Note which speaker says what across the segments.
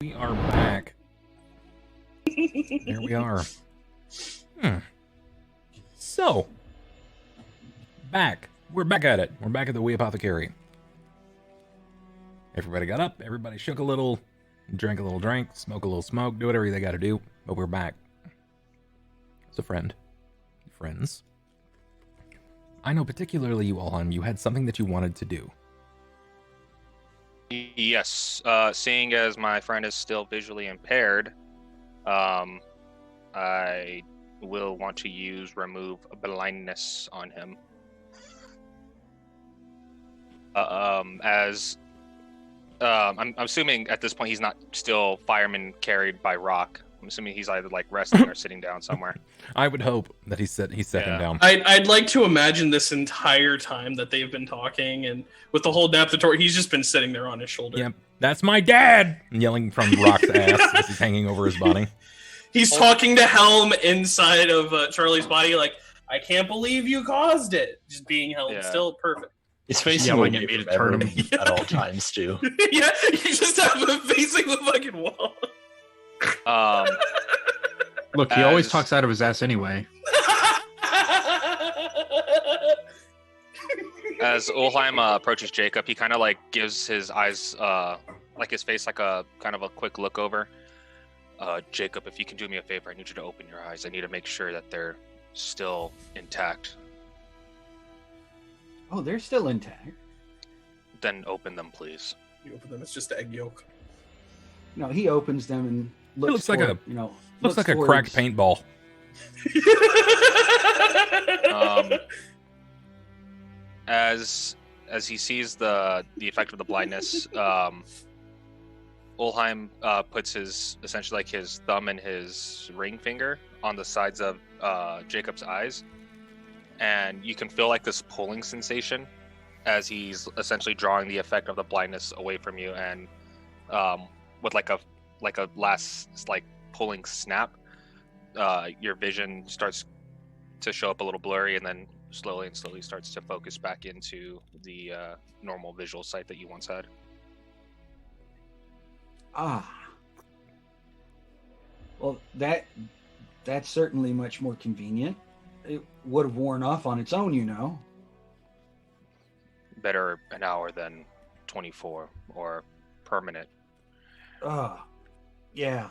Speaker 1: We are back. There we are. So, back. We're back at it. We're back at the Wee Apothecary. Everybody got up. Everybody shook a little, drank a little drink, smoke a little smoke, do whatever they got to do. But we're back. As a friend. Friends. I know particularly you, Ulhime, you had something that you wanted to do.
Speaker 2: Yes, seeing as my friend is still visually impaired, I will want to use remove blindness on him. I'm assuming at this point he's not still fireman carried by Rahk. I'm assuming he's either like resting or sitting down somewhere.
Speaker 1: I would hope that he's sitting down.
Speaker 3: I'd like to imagine this entire time that they've been talking, and with the whole adaptatory, he's just been sitting there on his shoulder.
Speaker 1: Yep, that's my dad! Yelling from Rock's ass as he's hanging over his body.
Speaker 3: He's talking to Helm inside of Charlie's body, like, I can't believe you caused it. Just being Helm, still perfect.
Speaker 4: He's facing
Speaker 5: yelling at me to turn him
Speaker 4: at all times too.
Speaker 3: Yeah, you just have him facing the fucking wall.
Speaker 5: Look, he always talks out of his ass anyway.
Speaker 2: As Ulhime approaches Jakob, he kind of like gives his eyes, like his face, like a kind of a quick look over. Jakob, if you can do me a favor, I need you to open your eyes. I need to make sure that they're still intact.
Speaker 6: Oh, they're still intact.
Speaker 2: Then open them, please.
Speaker 3: You open them, it's just egg yolk.
Speaker 6: No, he opens them and looks
Speaker 1: like
Speaker 6: a
Speaker 1: looks like a cracked paintball.
Speaker 2: As he sees the effect of the blindness, Ulhime puts his essentially like his thumb and his ring finger on the sides of Jacob's eyes, and you can feel like this pulling sensation as he's essentially drawing the effect of the blindness away from you, and with like a last like pulling snap, your vision starts to show up a little blurry, and then slowly starts to focus back into the normal visual sight that you once had.
Speaker 6: Well, that's certainly much more convenient. It would have worn off on its own, you know.
Speaker 2: Better an hour than 24 or permanent.
Speaker 6: Yeah.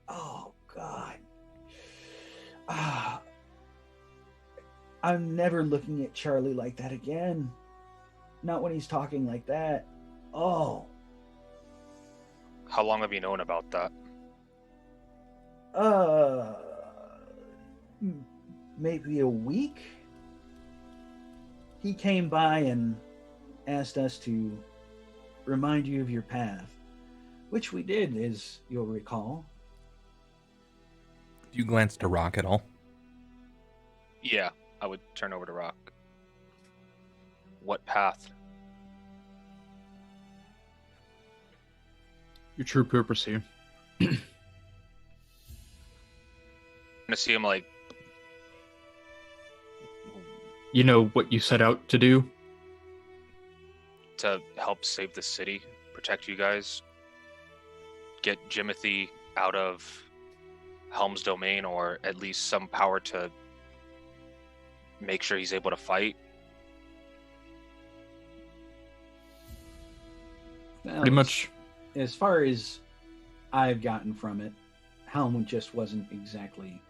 Speaker 6: Oh, God. I'm never looking at Charlie like that again. Not when he's talking like that. Oh.
Speaker 2: How long have you known about that?
Speaker 6: Maybe a week? He came by and asked us to remind you of your path, which we did, as you'll recall.
Speaker 1: Do you glance to Rahk at all?
Speaker 2: Yeah, I would turn over to Rahk. What path?
Speaker 5: Your true purpose here.
Speaker 2: I'm gonna see him like...
Speaker 5: You know what you set out to do?
Speaker 2: To help save the city, protect you guys, get Jimothy out of Helm's domain, or at least some power to make sure he's able to fight.
Speaker 6: Well,
Speaker 5: Pretty much.
Speaker 6: As far as I've gotten from it, Helm just wasn't exactly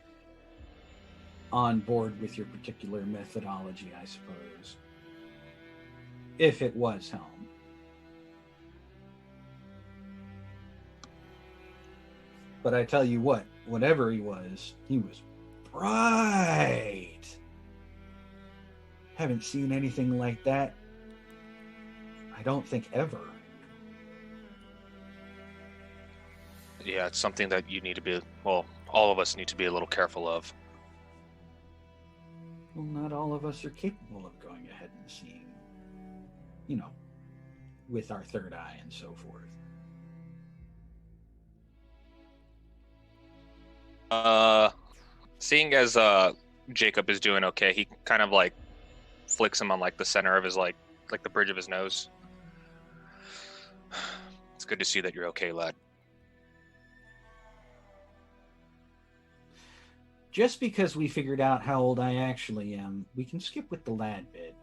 Speaker 6: on board with your particular methodology, I suppose. If it was Helm. But I tell you what, whatever he was bright. Haven't seen anything like that, I don't think, ever.
Speaker 2: Yeah, it's something that you need to be, well, all of us need to be a little careful of.
Speaker 6: Well, not all of us are capable of going ahead and seeing, you know, with our third eye and so forth.
Speaker 2: Seeing as Jakob is doing okay, he kind of like flicks him on like the center of his like the bridge of his nose. It's good to see that you're okay, lad.
Speaker 6: just because we figured out how old I actually am, we can skip with the lad bit.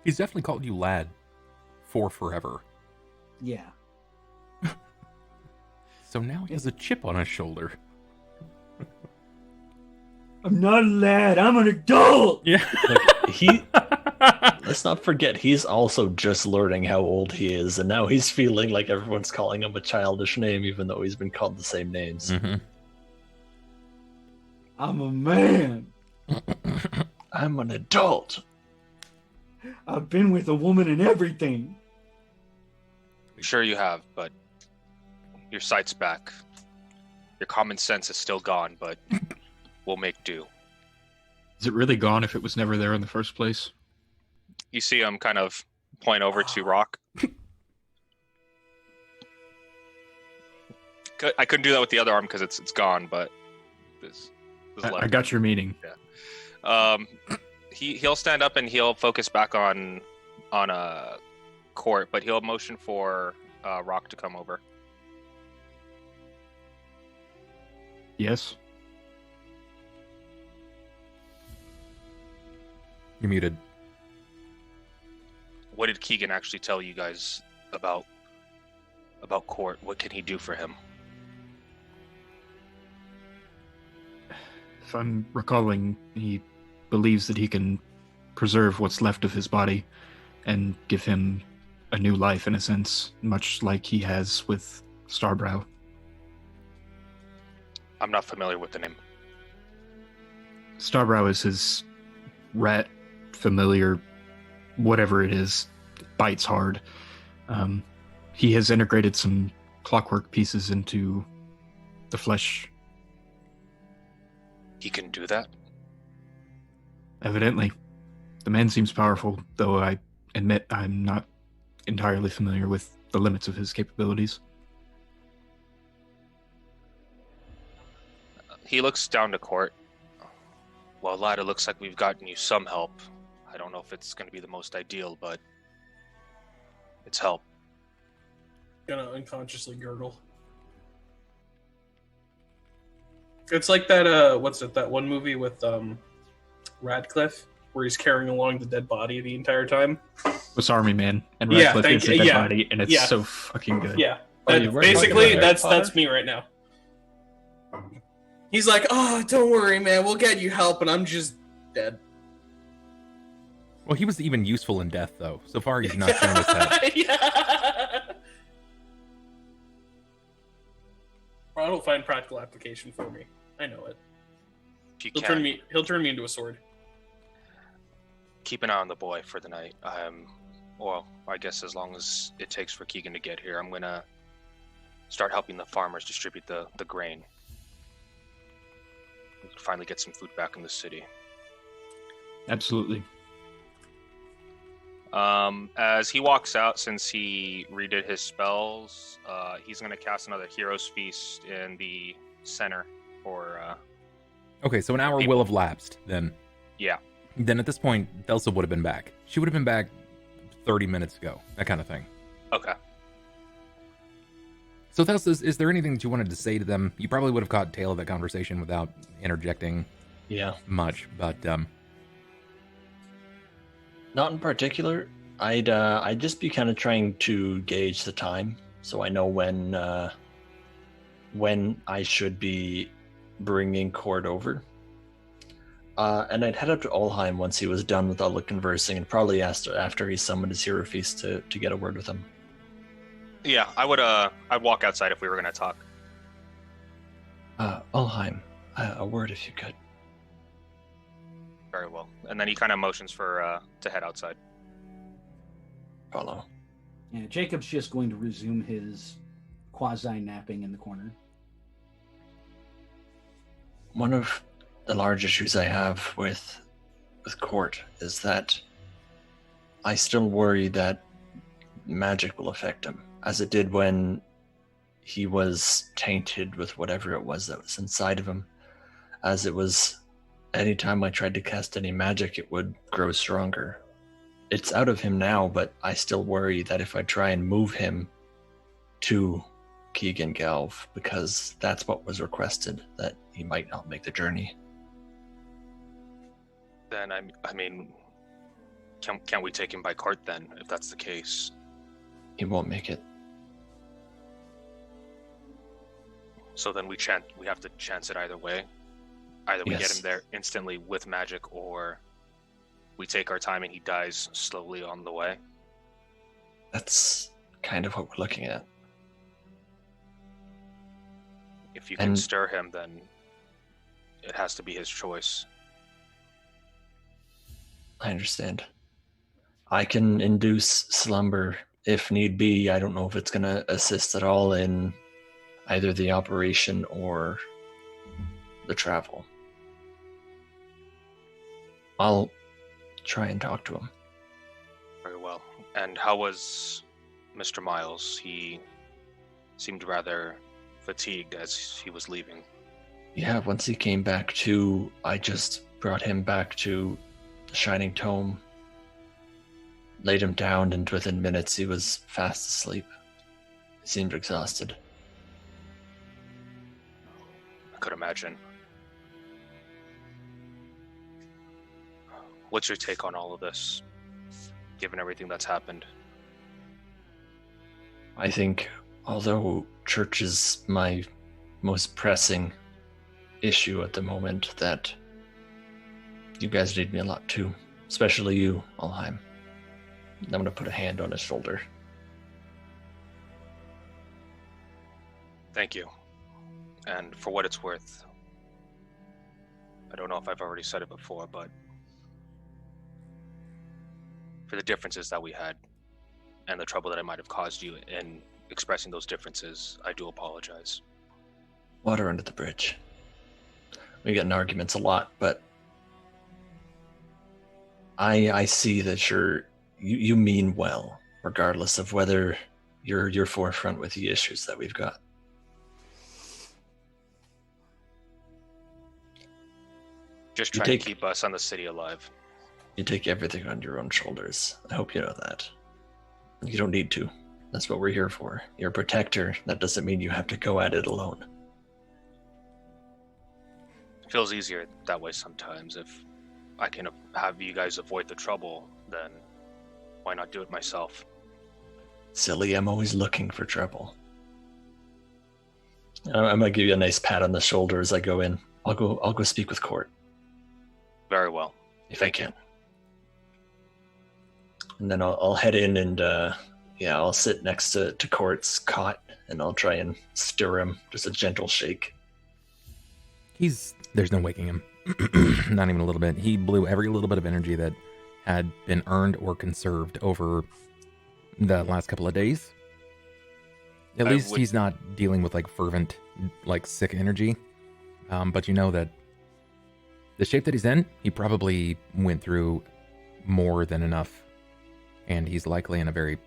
Speaker 1: He's definitely called you lad for forever.
Speaker 6: Yeah.
Speaker 1: So now he has a chip on his shoulder.
Speaker 6: I'm not a lad, I'm an adult!
Speaker 1: Yeah.
Speaker 4: Let's not forget, he's also just learning how old he is, and now he's feeling like everyone's calling him a childish name, even though he's been called the same names.
Speaker 1: Mm-hmm.
Speaker 6: I'm a man.
Speaker 4: I'm an adult.
Speaker 6: I've been with a woman and everything.
Speaker 2: Sure you have, but your sight's back. Your common sense is still gone, but we'll make do.
Speaker 5: Is it really gone if it was never there in the first place?
Speaker 2: You see him kind of point over to Rahk. I couldn't do that with the other arm because it's gone, but this left.
Speaker 5: I got your meaning.
Speaker 2: He'll stand up and he'll focus back on Cort, but he'll motion for Rahk to come over.
Speaker 5: Yes.
Speaker 1: You're muted.
Speaker 2: What did Keegan actually tell you guys about Cort? What can he do for him?
Speaker 5: If I'm recalling, he believes that he can preserve what's left of his body and give him a new life, in a sense, much like he has with Starbrow.
Speaker 2: I'm not familiar with the name.
Speaker 5: Starbrow is his rat familiar, whatever it is, bites hard. He has integrated some clockwork pieces into the flesh.
Speaker 2: He can do that?
Speaker 5: Evidently. The man seems powerful, though I admit I'm not entirely familiar with the limits of his capabilities.
Speaker 2: He looks down to Cort. Well, lad, it looks like we've gotten you some help. I don't know if it's going to be the most ideal, but it's help.
Speaker 3: Gonna unconsciously gurgle. It's like that, what's it, that one movie with Radcliffe, where he's carrying along the dead body the entire time?
Speaker 5: It's Army Man, and
Speaker 3: Yeah,
Speaker 5: Radcliffe
Speaker 3: thank
Speaker 5: is
Speaker 3: you.
Speaker 5: a dead
Speaker 3: Yeah.
Speaker 5: body, and it's
Speaker 3: Yeah.
Speaker 5: so fucking good.
Speaker 3: Yeah.
Speaker 4: Oh,
Speaker 3: That-
Speaker 4: you were
Speaker 3: basically,
Speaker 4: talking about
Speaker 3: that's me right now. He's like, oh, don't worry, man, we'll get you help, and I'm just dead.
Speaker 1: Well, he was even useful in death, though. So far, he's not shown us that.
Speaker 3: Yeah. Ron will find practical application for me. I know it.
Speaker 2: If you
Speaker 3: He'll
Speaker 2: can,
Speaker 3: turn me into a sword.
Speaker 2: keep an eye on the boy for the night. Well, I guess as long as it takes for Keegan to get here, I'm going to start helping the farmers distribute the grain. We can finally get some food back in the city.
Speaker 5: Absolutely.
Speaker 2: As he walks out, since he redid his spells, he's going to cast another Hero's Feast in the center for...
Speaker 1: Okay, so an hour
Speaker 2: People.
Speaker 1: will have lapsed, then.
Speaker 2: Yeah.
Speaker 1: Then at this point, Thelsa would have been back. She would have been back 30 minutes ago. That kind of thing.
Speaker 2: Okay.
Speaker 1: So Thelsa, is there anything that you wanted to say to them? You probably would have caught tail of that conversation without interjecting
Speaker 4: Yeah.
Speaker 1: much, but
Speaker 4: Not in particular. I'd just be kind of trying to gauge the time, so I know when I should be bringing Cort over. And I'd head up to Ulhime once he was done with all the conversing, and probably after he summoned his hero feast to get a word with him.
Speaker 2: Yeah, I'd walk outside if we were going to talk.
Speaker 4: Ulhime, a word if you could.
Speaker 2: Very well. And then he kind of motions for to head outside.
Speaker 4: Follow.
Speaker 6: Yeah, Jacob's just going to resume his quasi-napping in the corner.
Speaker 4: One of the large issues I have with Cort is that I still worry that magic will affect him, as it did when he was tainted with whatever it was that was inside of him. As it was, anytime I tried to cast any magic, it would grow stronger. It's out of him now, but I still worry that if I try and move him to Keegan Galv, because that's what was requested, that he might not make the journey.
Speaker 2: Then I mean, can we take him by cart then, if that's the case?
Speaker 4: He won't make it.
Speaker 2: So then we have to chance it either way. Either we get
Speaker 4: Yes.
Speaker 2: him there instantly with magic, or we take our time and he dies slowly on the way.
Speaker 4: That's kind of what we're looking at.
Speaker 2: If you can
Speaker 4: And-
Speaker 2: stir him, then it has to be his choice.
Speaker 4: I understand. I can induce slumber if need be. I don't know if it's going to assist at all in either the operation or the travel. I'll try and talk to him.
Speaker 2: Very well. And how was Mr. Miles? He seemed rather fatigued as he was leaving.
Speaker 4: Yeah, once he came back to, I just brought him back to the Shining Tome, laid him down, and within minutes he was fast asleep. He seemed exhausted.
Speaker 2: I could imagine. What's your take on all of this, given everything that's happened?
Speaker 4: I think, although church is my most pressing issue at the moment, that you guys need me a lot too. Especially you, Ulhime. I'm going to put a hand on his shoulder.
Speaker 2: Thank you. And for what it's worth, I don't know if I've already said it before, but for the differences that we had and the trouble that I might have caused you in expressing those differences, I do apologize.
Speaker 4: Water under the bridge. We get in arguments a lot, but I see that you mean well, regardless of whether you're forefront with the issues that we've got.
Speaker 2: Just
Speaker 4: You
Speaker 2: trying
Speaker 4: take-
Speaker 2: to keep us and the city alive.
Speaker 4: You take everything on your own shoulders. I hope you know that. You don't need to. That's what we're here for. You're a protector. That doesn't mean you have to go at it alone.
Speaker 2: It feels easier that way sometimes. If I can have you guys avoid the trouble, then why not do it myself?
Speaker 4: Silly, I'm always looking for trouble. I'm gonna give you a nice pat on the shoulder as I go in. I'll go speak with Cort
Speaker 2: Very well.
Speaker 4: if I can. And then I'll head in and I'll sit next to Cort's cot and I'll try and stir him, just a gentle shake.
Speaker 1: There's no waking him. Not even a little bit. He blew every little bit of energy that had been earned or conserved over the last couple of days. At least he's not dealing with like fervent, like sick energy. But you know that the shape that he's in, he probably went through more than enough, and he's likely in a very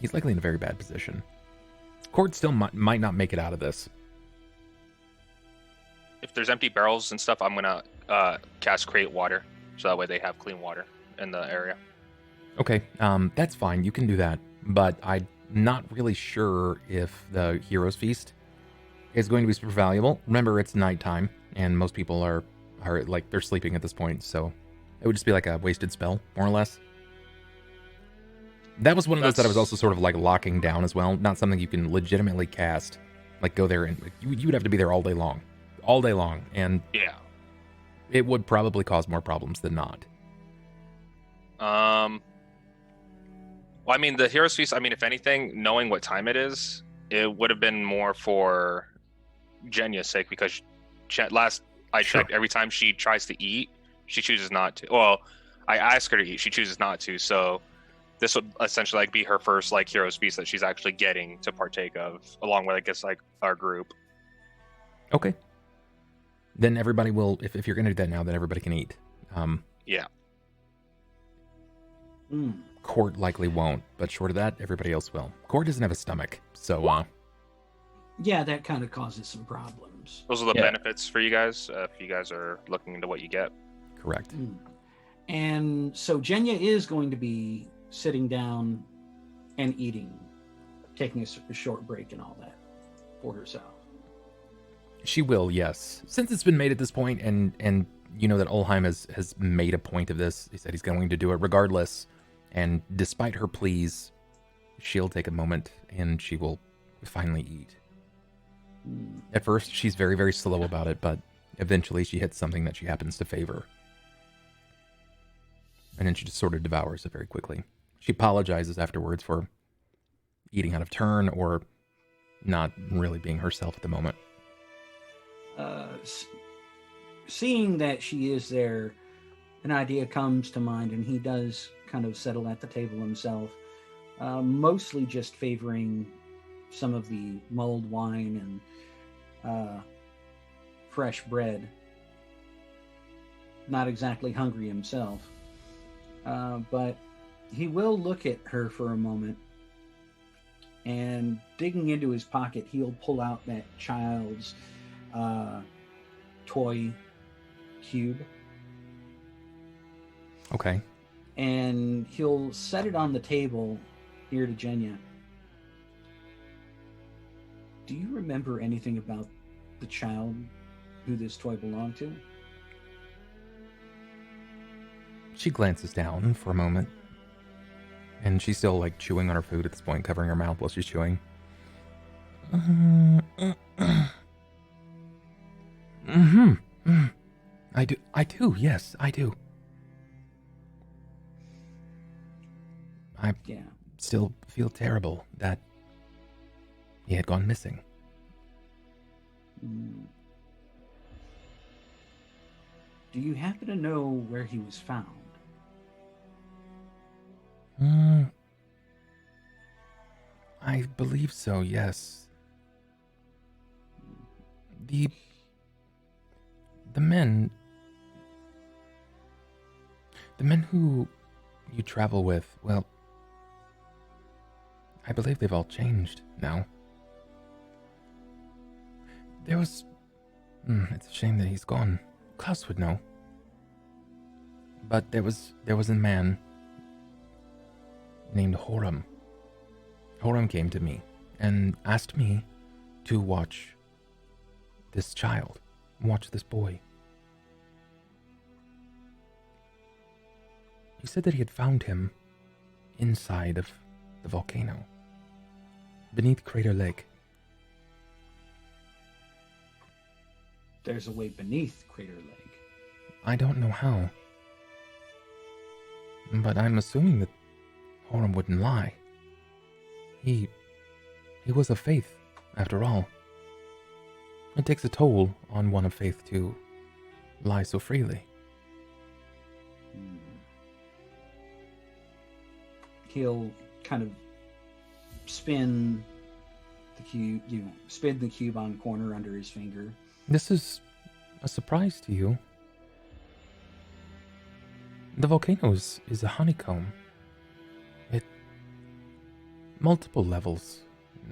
Speaker 1: bad position. Cort still might not make it out of this.
Speaker 2: If there's empty barrels and stuff, I'm gonna cast create water, so that way they have clean water in the area.
Speaker 1: Okay, that's fine. You can do that, but I'm not really sure if the Hero's Feast is going to be super valuable. Remember, it's nighttime, and most people are like they're sleeping at this point, so it would just be like a wasted spell, more or less. That was one of those that I was also sort of like locking down as well. Not something you can legitimately cast. Like go there and you would have to be there all day long, and
Speaker 2: Yeah.
Speaker 1: it would probably cause more problems than not.
Speaker 2: Well, I mean, the Hero's Feast, I mean, if anything, knowing what time it is, it would have been more for Jenya's sake, because last I checked, every time she tries to eat, she chooses not to. Well, I ask her to eat, she chooses not to, so this would essentially like be her first like Hero's Feast that she's actually getting to partake of, along with, I guess, like our group.
Speaker 1: Okay. Then everybody will, if you're going to do that now, then everybody can eat.
Speaker 2: Yeah.
Speaker 1: Cort likely won't, but short of that, everybody else will. Cort doesn't have a stomach, so
Speaker 6: Yeah, that kind of causes some problems.
Speaker 2: Those are the
Speaker 4: Yeah.
Speaker 2: benefits for you guys, if you guys are looking into what you get.
Speaker 1: correct.
Speaker 6: And so Jenya is going to be sitting down and eating, taking a short break and all that for herself.
Speaker 1: She will, yes. Since it's been made at this point, and you know that Ulhime has made a point of this. He said he's going to do it regardless. And despite her pleas, she'll take a moment and she will finally eat. At first, she's very, very slow about it, but eventually she hits something that she happens to favor. And then she just sort of devours it very quickly. She apologizes afterwards for eating out of turn or not really being herself at the moment.
Speaker 6: Seeing that she is there, an idea comes to mind, and he does kind of settle at the table himself, mostly just favoring some of the mulled wine and fresh bread. Not exactly hungry himself, but he will look at her for a moment, and digging into his pocket, he'll pull out that child's toy cube.
Speaker 1: Okay.
Speaker 6: And he'll set it on the table here to Jenya. Do you remember anything about the child who this toy belonged to?
Speaker 1: She glances down for a moment. And she's still like chewing on her food at this point, covering her mouth while she's chewing. I do, yes, I do. I still feel terrible that he had gone missing.
Speaker 6: Do you happen to know where he was found?
Speaker 1: I believe so, yes. The men who you travel with, well, I believe they've all changed now. There was... it's a shame that he's gone. Klaus would know. But there was a man named Horam. Horam came to me and asked me to watch this child, watch this boy. He said that he had found him inside of the volcano, beneath Crater Lake.
Speaker 6: There's a way beneath Crater Lake.
Speaker 1: I don't know how, but I'm assuming that Horam wouldn't lie. He was of faith, after all. It takes a toll on one of faith to lie so freely.
Speaker 6: He'll kind of spin the cube, spin the cube on corner under his finger.
Speaker 1: This is a surprise to you. The volcano is a honeycomb. It... multiple levels.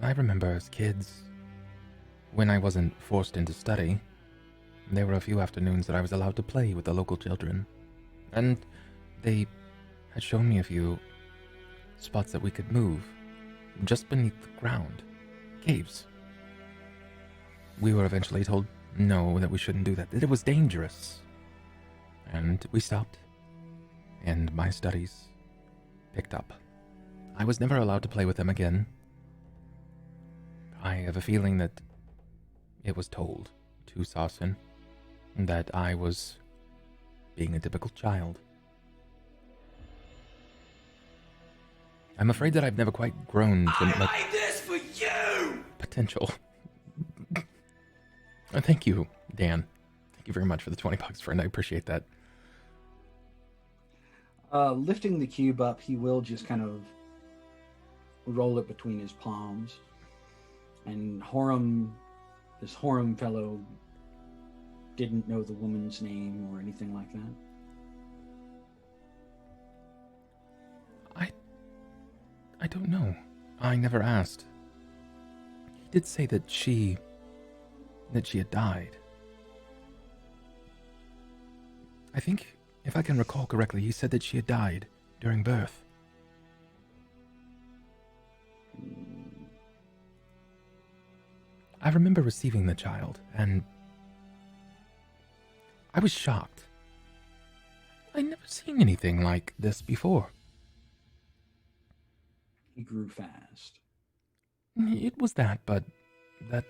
Speaker 1: I remember as kids, when I wasn't forced into study, there were a few afternoons that I was allowed to play with the local children. And they had shown me a few spots that we could move, just beneath the ground. Caves. We were eventually told no, that we shouldn't do that, that it was dangerous. And we stopped, and my studies picked up. I was never allowed to play with them again. I have a feeling that it was told to Sassin that I was being a typical child. I'm afraid that I've never quite grown to
Speaker 7: I made this for you!
Speaker 1: Potential. Thank you, Dan. Thank you very much for the $20, friend. I appreciate that.
Speaker 6: Lifting the cube up, he will just kind of roll it between his palms. And this Horam fellow didn't know the woman's name or anything like that.
Speaker 1: I don't know. I never asked. He did say that she had died. I think, if I can recall correctly, he said that she had died during birth. I remember receiving the child, and I was shocked. I'd never seen anything like this before.
Speaker 6: He grew fast.
Speaker 1: It was that, but that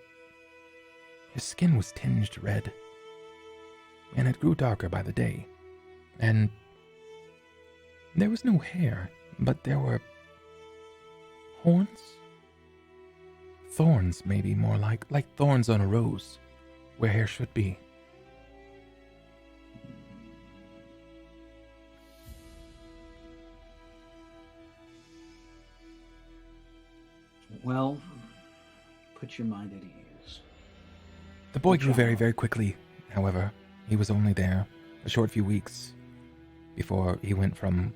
Speaker 1: his skin was tinged red, and it grew darker by the day, and there was no hair, but there were horns? Thorns, maybe more like thorns on a rose, where hair should be.
Speaker 6: Well, put your mind at ease.
Speaker 1: The boy grew very, very quickly, however. He was only there a short few weeks before he went from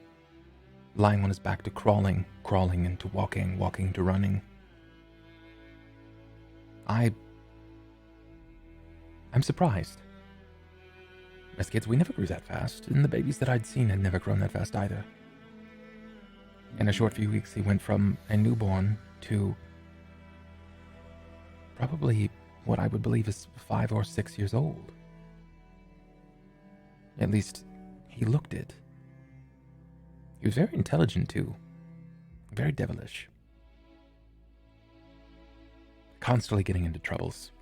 Speaker 1: lying on his back to crawling into walking, walking to running. I'm surprised. As kids, we never grew that fast, and the babies that I'd seen had never grown that fast either. In a short few weeks, he went from a newborn to probably what I would believe is 5 or 6 years old. At least, he looked it. He was very intelligent, too. Very devilish. Constantly getting into troubles.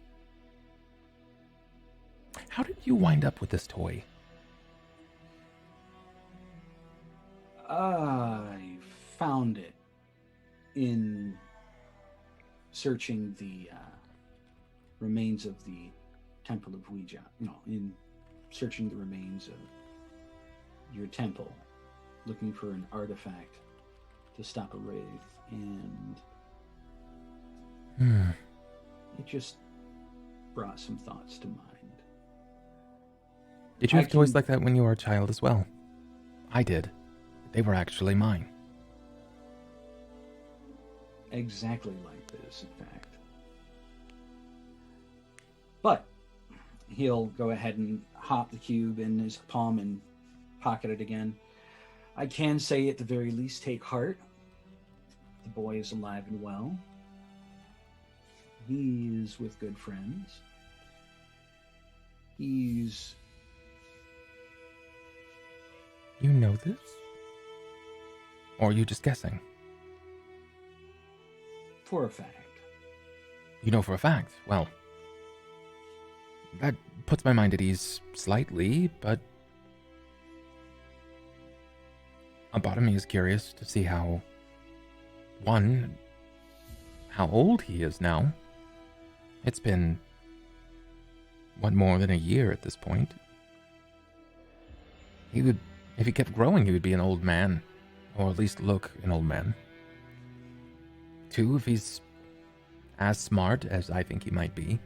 Speaker 1: How did you wind up with this toy?
Speaker 6: I found it in searching the remains of the Temple of Ouija. In searching the remains of your temple, looking for an artifact to stop a wraith, and it just brought some thoughts to mind.
Speaker 1: Did you have toys like that when you were a child as well? I did. They were actually mine.
Speaker 6: Exactly like this, in fact. But he'll go ahead and hop the cube in his palm and pocket it again. I can say at the very least, take heart. The boy is alive and well. He is with good friends. He's...
Speaker 1: You know this? Or are you just guessing?
Speaker 6: For a fact.
Speaker 1: You know for a fact. Well, that puts my mind at ease slightly, but a part of me is curious to see how old he is now. It's been, more than a year at this point. If he kept growing, he would be an old man, or at least look an old man. 2, if he's as smart as I think he might be.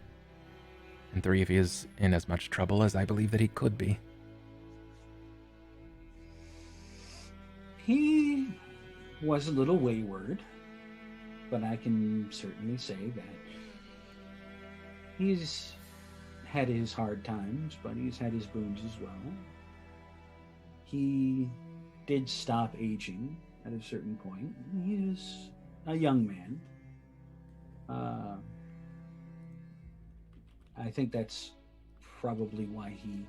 Speaker 1: And 3, if he is in as much trouble as I believe that he could be.
Speaker 6: He was a little wayward, but I can certainly say that he's had his hard times, but he's had his boons as well. He did stop aging at a certain point. He is a young man. I think that's probably why he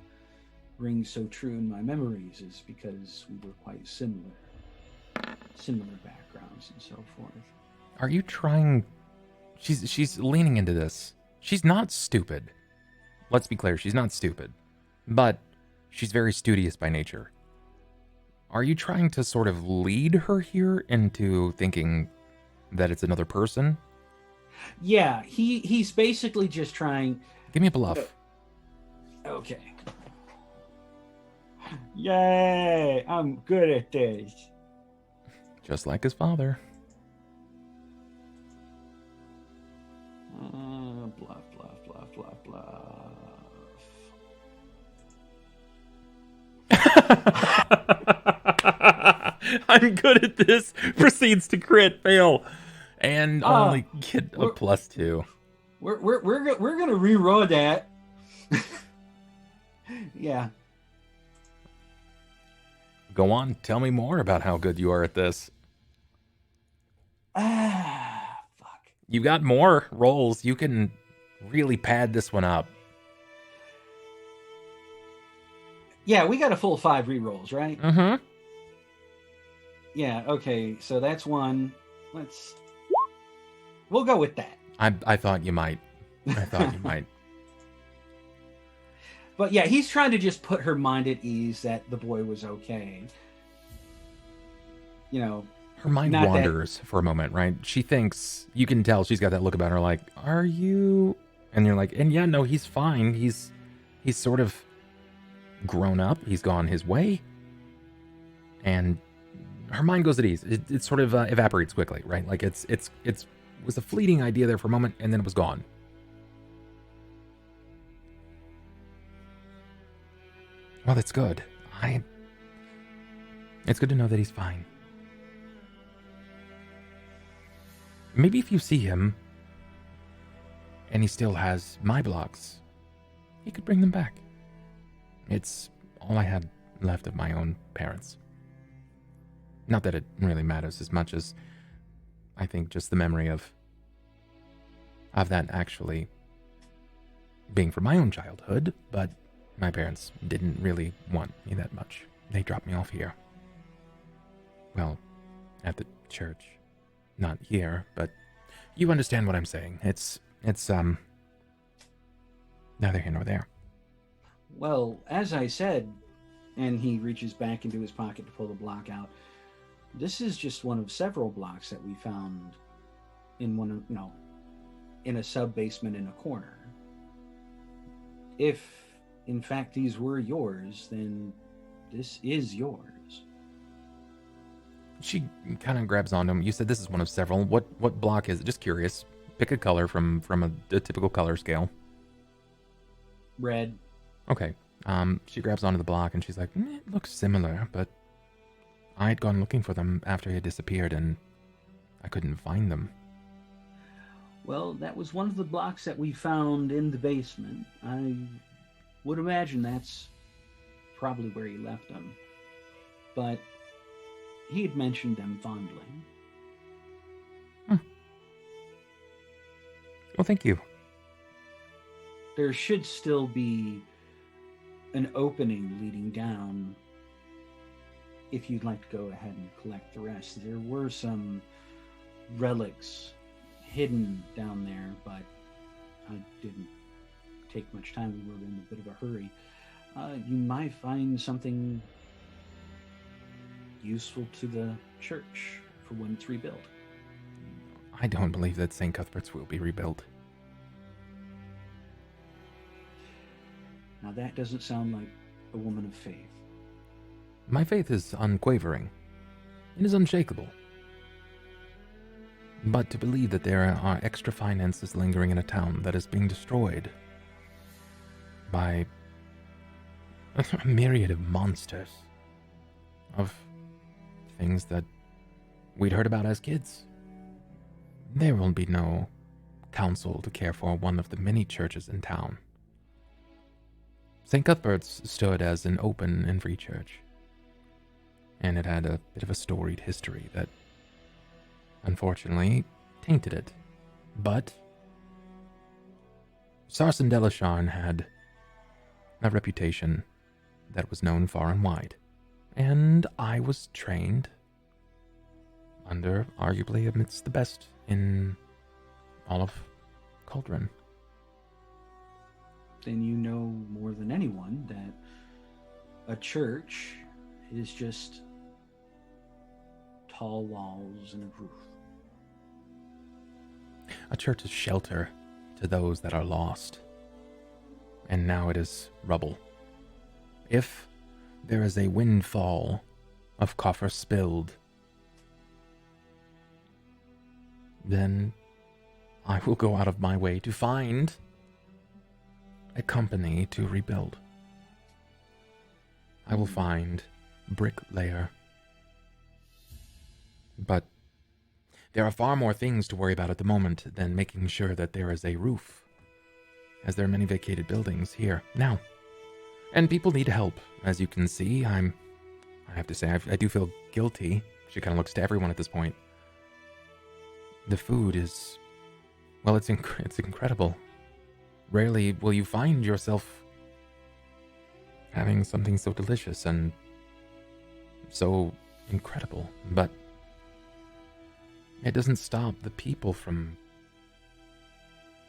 Speaker 6: rings so true in my memories, is because we were quite similar backgrounds and so forth.
Speaker 1: Are you trying... She's leaning into this. She's not stupid. Let's be clear, she's not stupid. But she's very studious by nature. Are you trying to sort of lead her here into thinking that it's another person?
Speaker 6: Yeah, he's basically just trying...
Speaker 1: Give me a bluff.
Speaker 6: Okay. Yay! I'm good at this.
Speaker 1: Just like his father.
Speaker 6: Bluff.
Speaker 1: I'm good at this. Proceeds to crit fail, and only get a +2.
Speaker 6: We're gonna reroll that. Yeah.
Speaker 1: Go on. Tell me more about how good you are at this.
Speaker 6: Fuck.
Speaker 1: You got more rolls. You can really pad this one up.
Speaker 6: Yeah, we got a full 5 rerolls, right?
Speaker 1: Mm-hmm.
Speaker 6: Yeah, okay, so that's one. We'll go with that.
Speaker 1: I thought you might. I thought you might.
Speaker 6: But yeah, he's trying to just put her mind at ease that the boy was okay. You know,
Speaker 1: her mind wanders for a moment, right? She thinks, you can tell she's got that look about her like, are you? And you're like, and yeah, no, he's fine. He's sort of grown up. He's gone his way. And her mind goes at ease. It sort of evaporates quickly, right? Like it was a fleeting idea there for a moment, and then it was gone. Well, that's good. It's good to know that he's fine. Maybe if you see him, and he still has my blocks, he could bring them back. It's all I had left of my own parents. Not that it really matters as much as I think just the memory of that actually being from my own childhood, but my parents didn't really want me that much. They dropped me off here. Well, at the church. Not here, but you understand what I'm saying. It's neither here nor there.
Speaker 6: Well, as I said, and he reaches back into his pocket to pull the block out, this is just one of several blocks that we found in in a sub-basement in a corner. If, in fact, these were yours, then this is yours.
Speaker 1: She kind of grabs onto him. You said this is one of several. What block is it? Just curious. Pick a color from a typical color scale.
Speaker 6: Red.
Speaker 1: Okay. She grabs onto the block and she's like, it looks similar, but I had gone looking for them after he had disappeared and I couldn't find them.
Speaker 6: Well, that was one of the blocks that we found in the basement. I would imagine that's probably where he left them. But he had mentioned them fondly.
Speaker 1: Well, thank you.
Speaker 6: There should still be an opening leading down if you'd like to go ahead and collect the rest. There were some relics hidden down there, but I didn't take much time. We were in a bit of a hurry. You might find something useful to the church for when it's rebuilt.
Speaker 1: I don't believe that St. Cuthbert's will be rebuilt.
Speaker 6: Now that doesn't sound like a woman of faith.
Speaker 1: My faith is unquavering. It is unshakable. But to believe that there are extra finances lingering in a town that is being destroyed by a myriad of monsters, of things that we'd heard about as kids. There will be no council to care for one of the many churches in town. St. Cuthbert's stood as an open and free church, and it had a bit of a storied history that unfortunately tainted it. But Sarson Delasharn had a reputation that was known far and wide, and I was trained under arguably amidst the best in all of Cauldron.
Speaker 6: Then you know more than anyone that a church is just tall walls and a roof.
Speaker 1: A church is shelter to those that are lost. And now it is rubble. If there is a windfall of coffer spilled, then I will go out of my way to find a company to rebuild. I will find bricklayer. But there are far more things to worry about at the moment than making sure that there is a roof, as there are many vacated buildings here now. And people need help. As you can see, I have to say, I do feel guilty. She kind of looks to everyone at this point. The food is, well, it's incredible. rarely will you find yourself having something so delicious and so incredible, but it doesn't stop the people from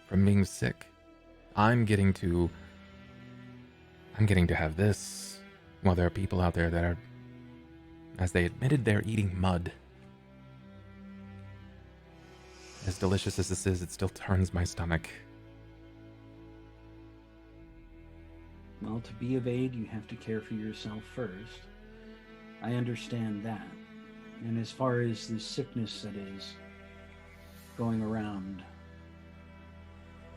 Speaker 1: being sick. I'm getting to have this while there are people out there that are, as they admitted, they're eating mud. As delicious as this is, it still turns my stomach.
Speaker 6: Well, to be of aid, you have to care for yourself first. I understand that. And as far as the sickness that is going around,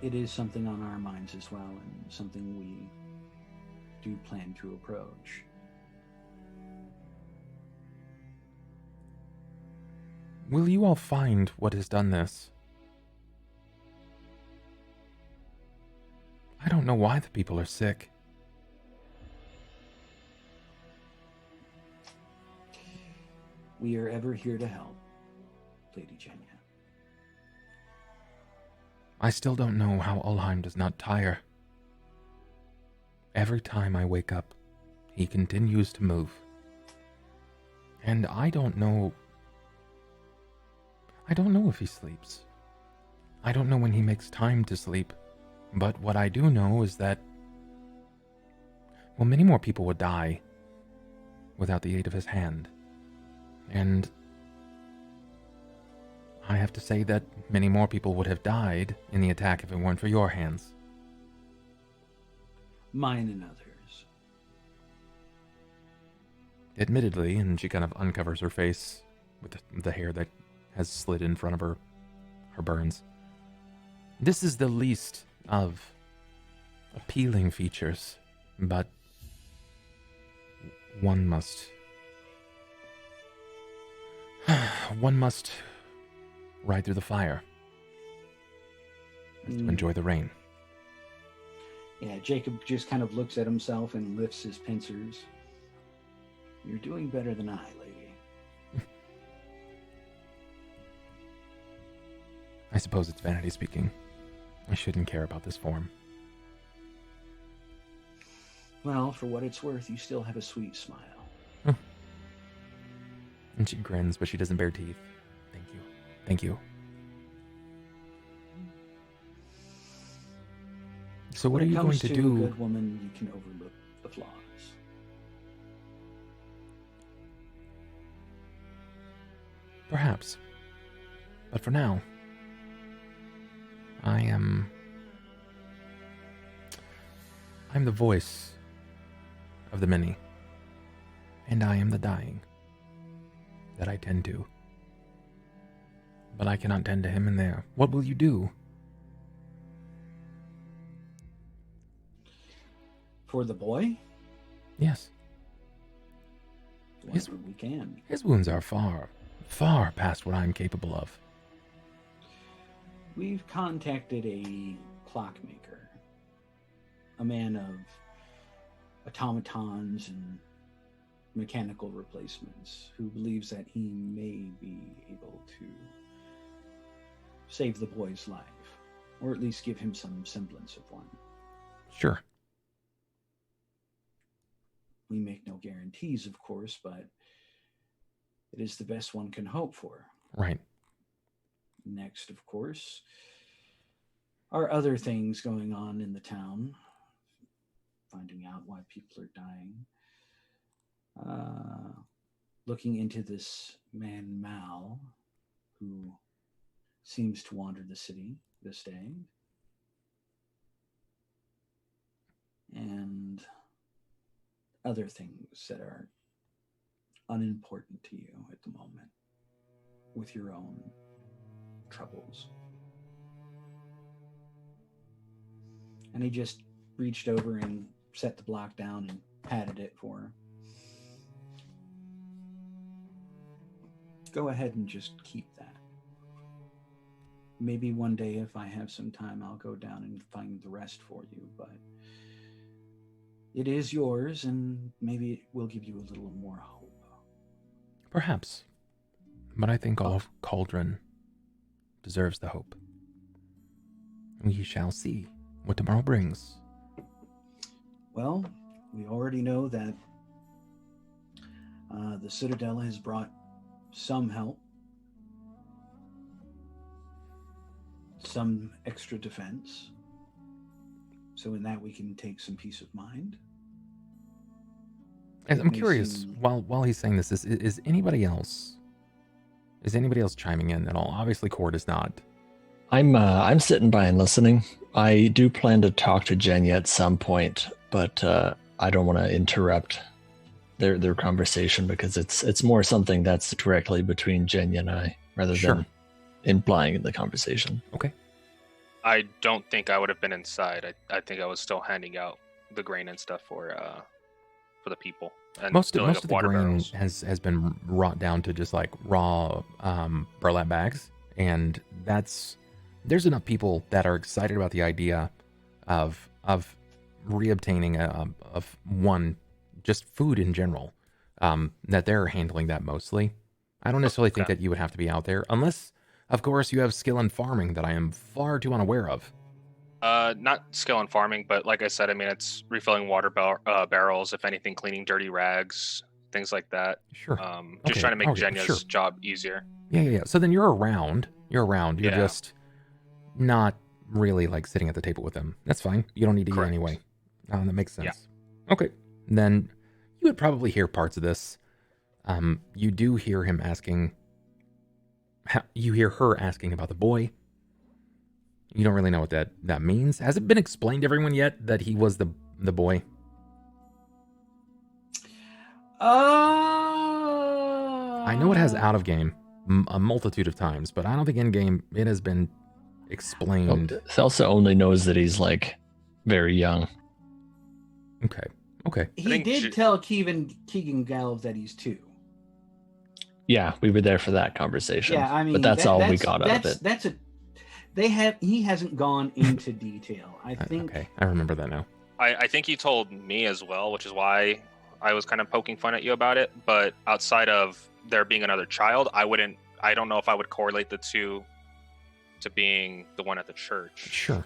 Speaker 6: it is something on our minds as well, and something we do plan to approach.
Speaker 1: Will you all find what has done this? I don't know why the people are sick.
Speaker 6: We are ever here to help, Lady Jenya.
Speaker 1: I still don't know how Ulhime does not tire. Every time I wake up, he continues to move. And I don't know if he sleeps. I don't know when he makes time to sleep. But what I do know is that, well, many more people would die without the aid of his hand. And I have to say that many more people would have died in the attack if it weren't for your hands.
Speaker 6: Mine and others.
Speaker 1: Admittedly, and she kind of uncovers her face with the hair that has slid in front of her burns. This is the least of appealing features, but one must ride through the fire to enjoy the rain.
Speaker 6: Yeah, Jacob just kind of looks at himself and lifts his pincers. You're doing better than I, lady.
Speaker 1: I suppose it's vanity speaking. I shouldn't care about this form.
Speaker 6: Well, for what it's worth, you still have a sweet smile.
Speaker 1: And she grins, but she doesn't bare teeth. Thank you. Thank you. So what are you going to do?
Speaker 6: When it comes to a good woman, you can overlook the flaws.
Speaker 1: Perhaps. But for now, I'm the voice of the many. And I am the dying that I tend to. But I cannot tend to him in there. What will you do?
Speaker 6: For the boy?
Speaker 1: Yes.
Speaker 6: Whatever we can.
Speaker 1: His wounds are far, far past what I'm capable of.
Speaker 6: We've contacted a clockmaker, a man of automatons and mechanical replacements, who believes that he may be able to save the boy's life, or at least give him some semblance of one.
Speaker 1: Sure.
Speaker 6: We make no guarantees, of course, but it is the best one can hope for.
Speaker 1: Right.
Speaker 6: Next, of course, are other things going on in the town. Finding out why people are dying. Looking into this man, Mal, who seems to wander the city this day. And other things that are unimportant to you at the moment with your own troubles. And he just reached over and set the block down and patted it for her. Go ahead and just keep that. Maybe one day if I have some time, I'll go down and find the rest for you, but it is yours, and maybe it will give you a little more hope.
Speaker 1: Perhaps. But I think all of Cauldron deserves the hope. We shall see what tomorrow brings.
Speaker 6: Well, we already know that the Citadel has brought some help, some extra defense. So in that we can take some peace of mind.
Speaker 1: And I'm curious, while he's saying this, is anybody else chiming in at all? Obviously Cort is not.
Speaker 4: I'm sitting by and listening. I do plan to talk to Jenya at some point, but I don't want to interrupt their conversation because it's more something that's directly between Jenya and I rather than implying in the conversation.
Speaker 1: Okay.
Speaker 2: I don't think I would have been inside. I think I was still handing out the grain and stuff for the people. And
Speaker 1: most of the
Speaker 2: water
Speaker 1: grain
Speaker 2: barrels.
Speaker 1: has been wrought down to just like raw burlap bags, and there's enough people that are excited about the idea of reobtaining of one, just food in general, that they're handling that mostly. I don't necessarily think that you would have to be out there unless, of course, you have skill in farming that I am far too unaware of.
Speaker 2: Not skill in farming, but like I said, I mean, it's refilling water barrels, if anything, cleaning dirty rags, things like that.
Speaker 1: Sure.
Speaker 2: Just trying to make Jenya's
Speaker 1: sure.
Speaker 2: job easier.
Speaker 1: Yeah. So then you're around. You're
Speaker 2: Yeah.
Speaker 1: just not really like sitting at the table with them. That's fine. You don't need to eat
Speaker 2: Correct.
Speaker 1: anyway. That makes sense.
Speaker 2: Yeah.
Speaker 1: Okay. Then you would probably hear parts of this. You do hear him asking. You hear her asking about the boy. You don't really know what that means. Has it been explained to everyone yet that he was the boy? I know it has out of game a multitude of times, but I don't think in game it has been explained.
Speaker 4: Thelsa only knows that he's like very young.
Speaker 1: Okay.
Speaker 6: He did tell Keegan Gallup that he's 2.
Speaker 4: Yeah, we were there for that conversation.
Speaker 6: Yeah, I mean,
Speaker 4: but that's all we got out of it.
Speaker 6: He hasn't gone into detail. I think.
Speaker 1: Okay, I remember that now.
Speaker 2: I think he told me as well, which is why I was kind of poking fun at you about it. But outside of there being another child, I don't know if I would correlate the two to being the one at the church.
Speaker 1: Sure.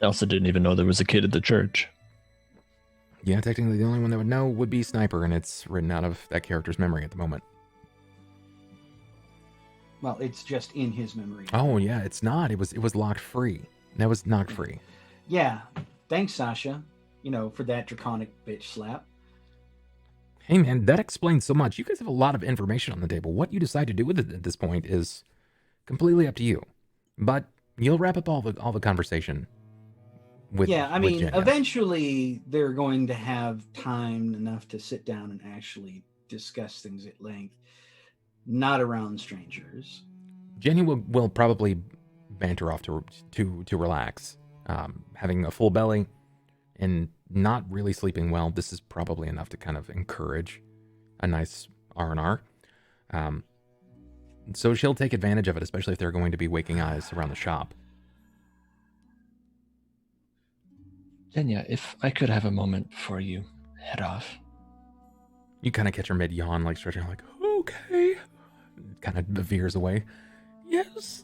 Speaker 4: Thelsa didn't even know there was a kid at the church.
Speaker 1: Yeah, technically the only one that would know would be Sniper, and it's written out of that character's memory at the moment.
Speaker 6: Well, it's just in his memory.
Speaker 1: Oh yeah, it's not. It was locked free. That was knocked free.
Speaker 6: Yeah. Thanks, Sasha. For that draconic bitch slap.
Speaker 1: Hey man, that explains so much. You guys have a lot of information on the table. What you decide to do with it at this point is completely up to you. But you'll wrap up all the conversation. With Jenya.
Speaker 6: Eventually they're going to have time enough to sit down and actually discuss things at length. Not around strangers.
Speaker 1: Jenya will probably banter off to relax. Having a full belly and not really sleeping well, this is probably enough to kind of encourage a nice R&R. So she'll take advantage of it, especially if they're going to be waking eyes around the shop.
Speaker 4: Jenya, if I could have a moment before you head off.
Speaker 1: You kind of catch her mid-yawn, like stretching, like, okay. Kind of veers away. Yes.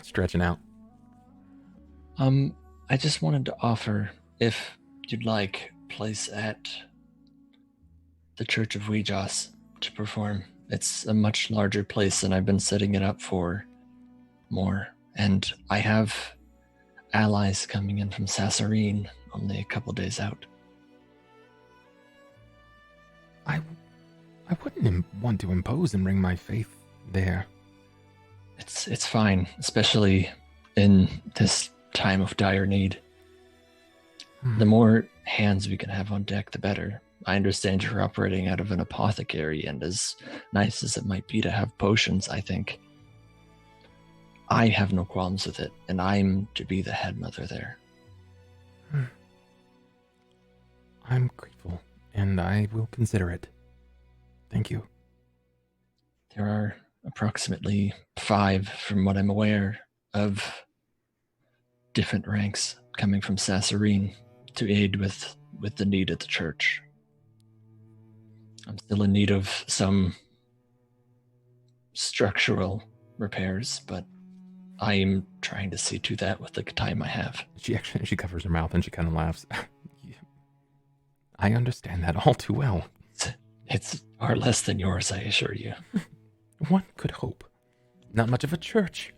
Speaker 1: Stretching out.
Speaker 4: I just wanted to offer, if you'd like, place at the Church of Ouijas to perform. It's a much larger place than I've been setting it up for more. And I have allies coming in from Sassarine only a couple days out.
Speaker 1: I wouldn't want to impose and bring my faith there.
Speaker 4: It's fine, especially in this time of dire need. The more hands we can have on deck, the better. I understand you're operating out of an apothecary, and as nice as it might be to have potions, I think I have no qualms with it, and I'm to be the head mother there.
Speaker 1: I'm grateful, and I will consider it. Thank you.
Speaker 4: There are approximately 5, from what I'm aware, of different ranks coming from Sassarine to aid with the need at the church. I'm still in need of some structural repairs, but I'm trying to see to that with the time I have.
Speaker 1: She covers her mouth and she kind of laughs. I understand that all too well.
Speaker 4: It's far less than yours, I assure you.
Speaker 1: One could hope. Not much of a church.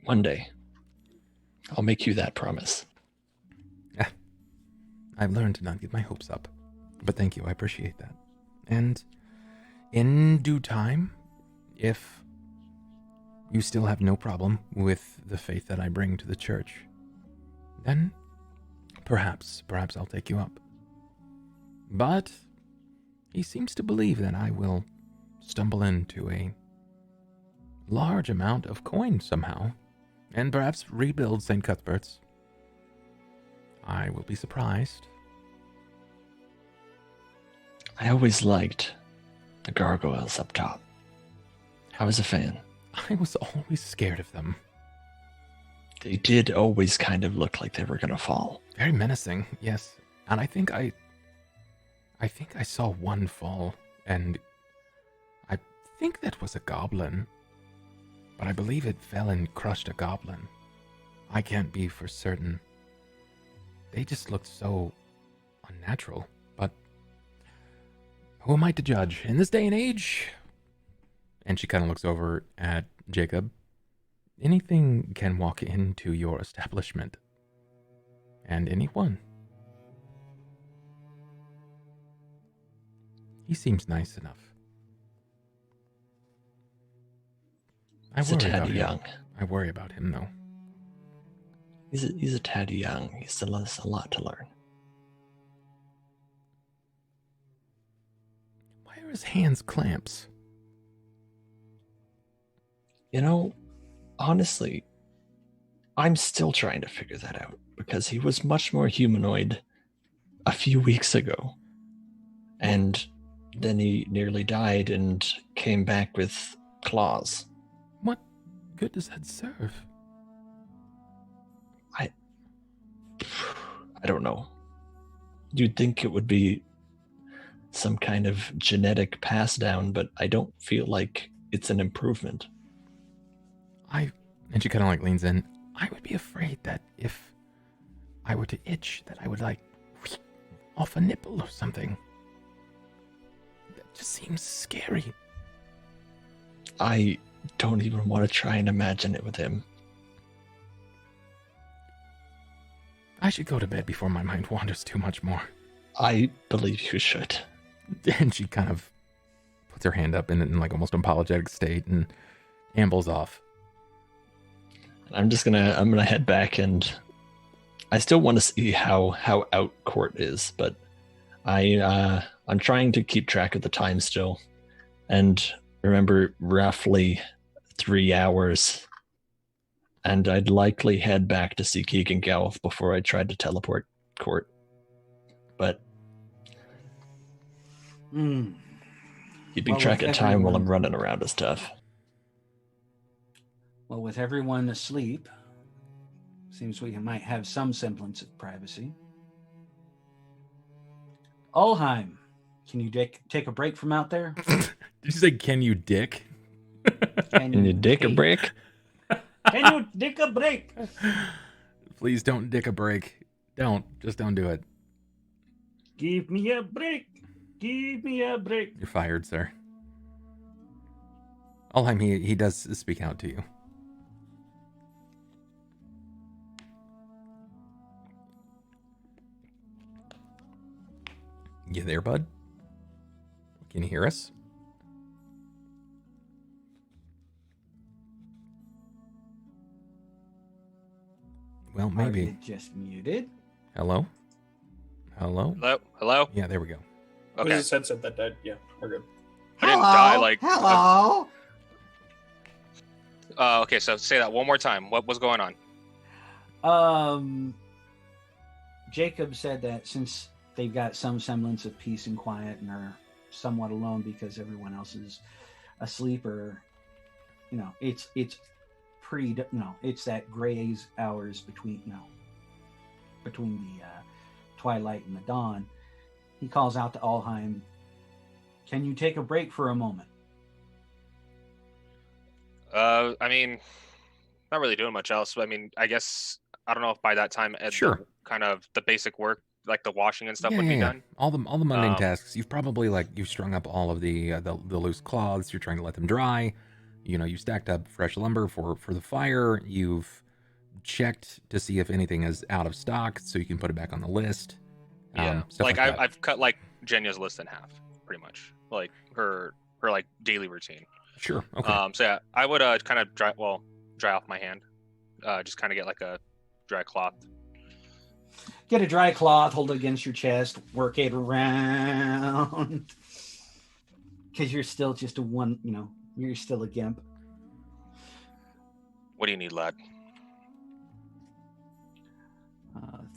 Speaker 4: One day, I'll make you that promise.
Speaker 1: I've learned to not get my hopes up. But thank you, I appreciate that. And in due time, if you still have no problem with the faith that I bring to the church, then perhaps I'll take you up. But he seems to believe that I will stumble into a large amount of coin somehow, and perhaps rebuild St. Cuthbert's. I will be surprised.
Speaker 4: I always liked the gargoyles up top. I was a fan.
Speaker 1: I was always scared of them.
Speaker 4: They did always kind of look like they were going to fall.
Speaker 1: Very menacing, yes. And I think I saw one fall, and I think that was a goblin. But I believe it fell and crushed a goblin. I can't be for certain. They just looked so unnatural, but who am I to judge? In this day and age? And she kind of looks over at Jakob. Anything can walk into your establishment. And anyone. He seems nice enough.
Speaker 4: He's a tad young.
Speaker 1: I worry about him, though.
Speaker 4: He's a tad young. He still has a lot to learn.
Speaker 1: Why are his hands clamps?
Speaker 4: You know, honestly, I'm still trying to figure that out, because he was much more humanoid a few weeks ago. And then he nearly died and came back with claws.
Speaker 1: What good does that serve?
Speaker 4: I don't know. You'd think it would be some kind of genetic pass down, but I don't feel like it's an improvement.
Speaker 1: And she kind of like leans in. I would be afraid that if I were to itch, that I would like off a nipple or something. That just seems scary.
Speaker 4: I don't even want to try and imagine it with him.
Speaker 1: I should go to bed before my mind wanders too much more.
Speaker 4: I believe you should.
Speaker 1: And she kind of puts her hand up in like almost apologetic state and ambles off.
Speaker 4: I'm gonna head back, and I still want to see how out Cort is, but I'm trying to keep track of the time still, and remember roughly 3 hours. And I'd likely head back to see Keegan Galf before I tried to teleport Cort. But keeping track of time while I'm running around is tough.
Speaker 6: Well, with everyone asleep, seems we might have some semblance of privacy. Ulhime, can you take a break from out there?
Speaker 1: Did you say, can you dick?
Speaker 4: Can you dick a break?
Speaker 6: Can you dick a break?
Speaker 1: Please don't dick a break. Just don't do it.
Speaker 6: Give me a break. Give me a break.
Speaker 1: You're fired, sir. Ulhime, he does speak out to you. You there, bud? Can you hear us? Well, maybe.
Speaker 6: Are you just muted?
Speaker 1: Hello?
Speaker 2: Hello?
Speaker 1: Yeah, there we go.
Speaker 3: It was his headset that died. Yeah, we're good.
Speaker 2: I didn't die like...
Speaker 6: Hello?
Speaker 2: Okay, so say that one more time. What was going on?
Speaker 6: Jakob said that since they've got some semblance of peace and quiet and are somewhat alone because everyone else is asleep, or it's that grays hours between the twilight and the dawn. He calls out to Ulhime, "Can you take a break for a moment?"
Speaker 2: I mean, not really doing much else. I mean, I guess I don't know if by that time,
Speaker 1: Sure.
Speaker 2: kind of the basic work, like the washing and stuff, would be done.
Speaker 1: All the mundane
Speaker 2: Um,
Speaker 1: tasks. You've probably you've strung up all of the loose cloths. You're trying to let them dry. You know, you stacked up fresh lumber for the fire. You've checked to see if anything is out of stock, so you can put it back on the list.
Speaker 2: Yeah,
Speaker 1: Stuff like that.
Speaker 2: I've cut like Jenya's list in half, pretty much, like her like daily routine.
Speaker 1: Sure. Okay.
Speaker 2: So yeah, I would kind of dry off my hand, just kind of get like a dry cloth.
Speaker 6: Get a dry cloth, hold it against your chest, work it around, because you're still just you're still a gimp.
Speaker 2: What do you need, lad?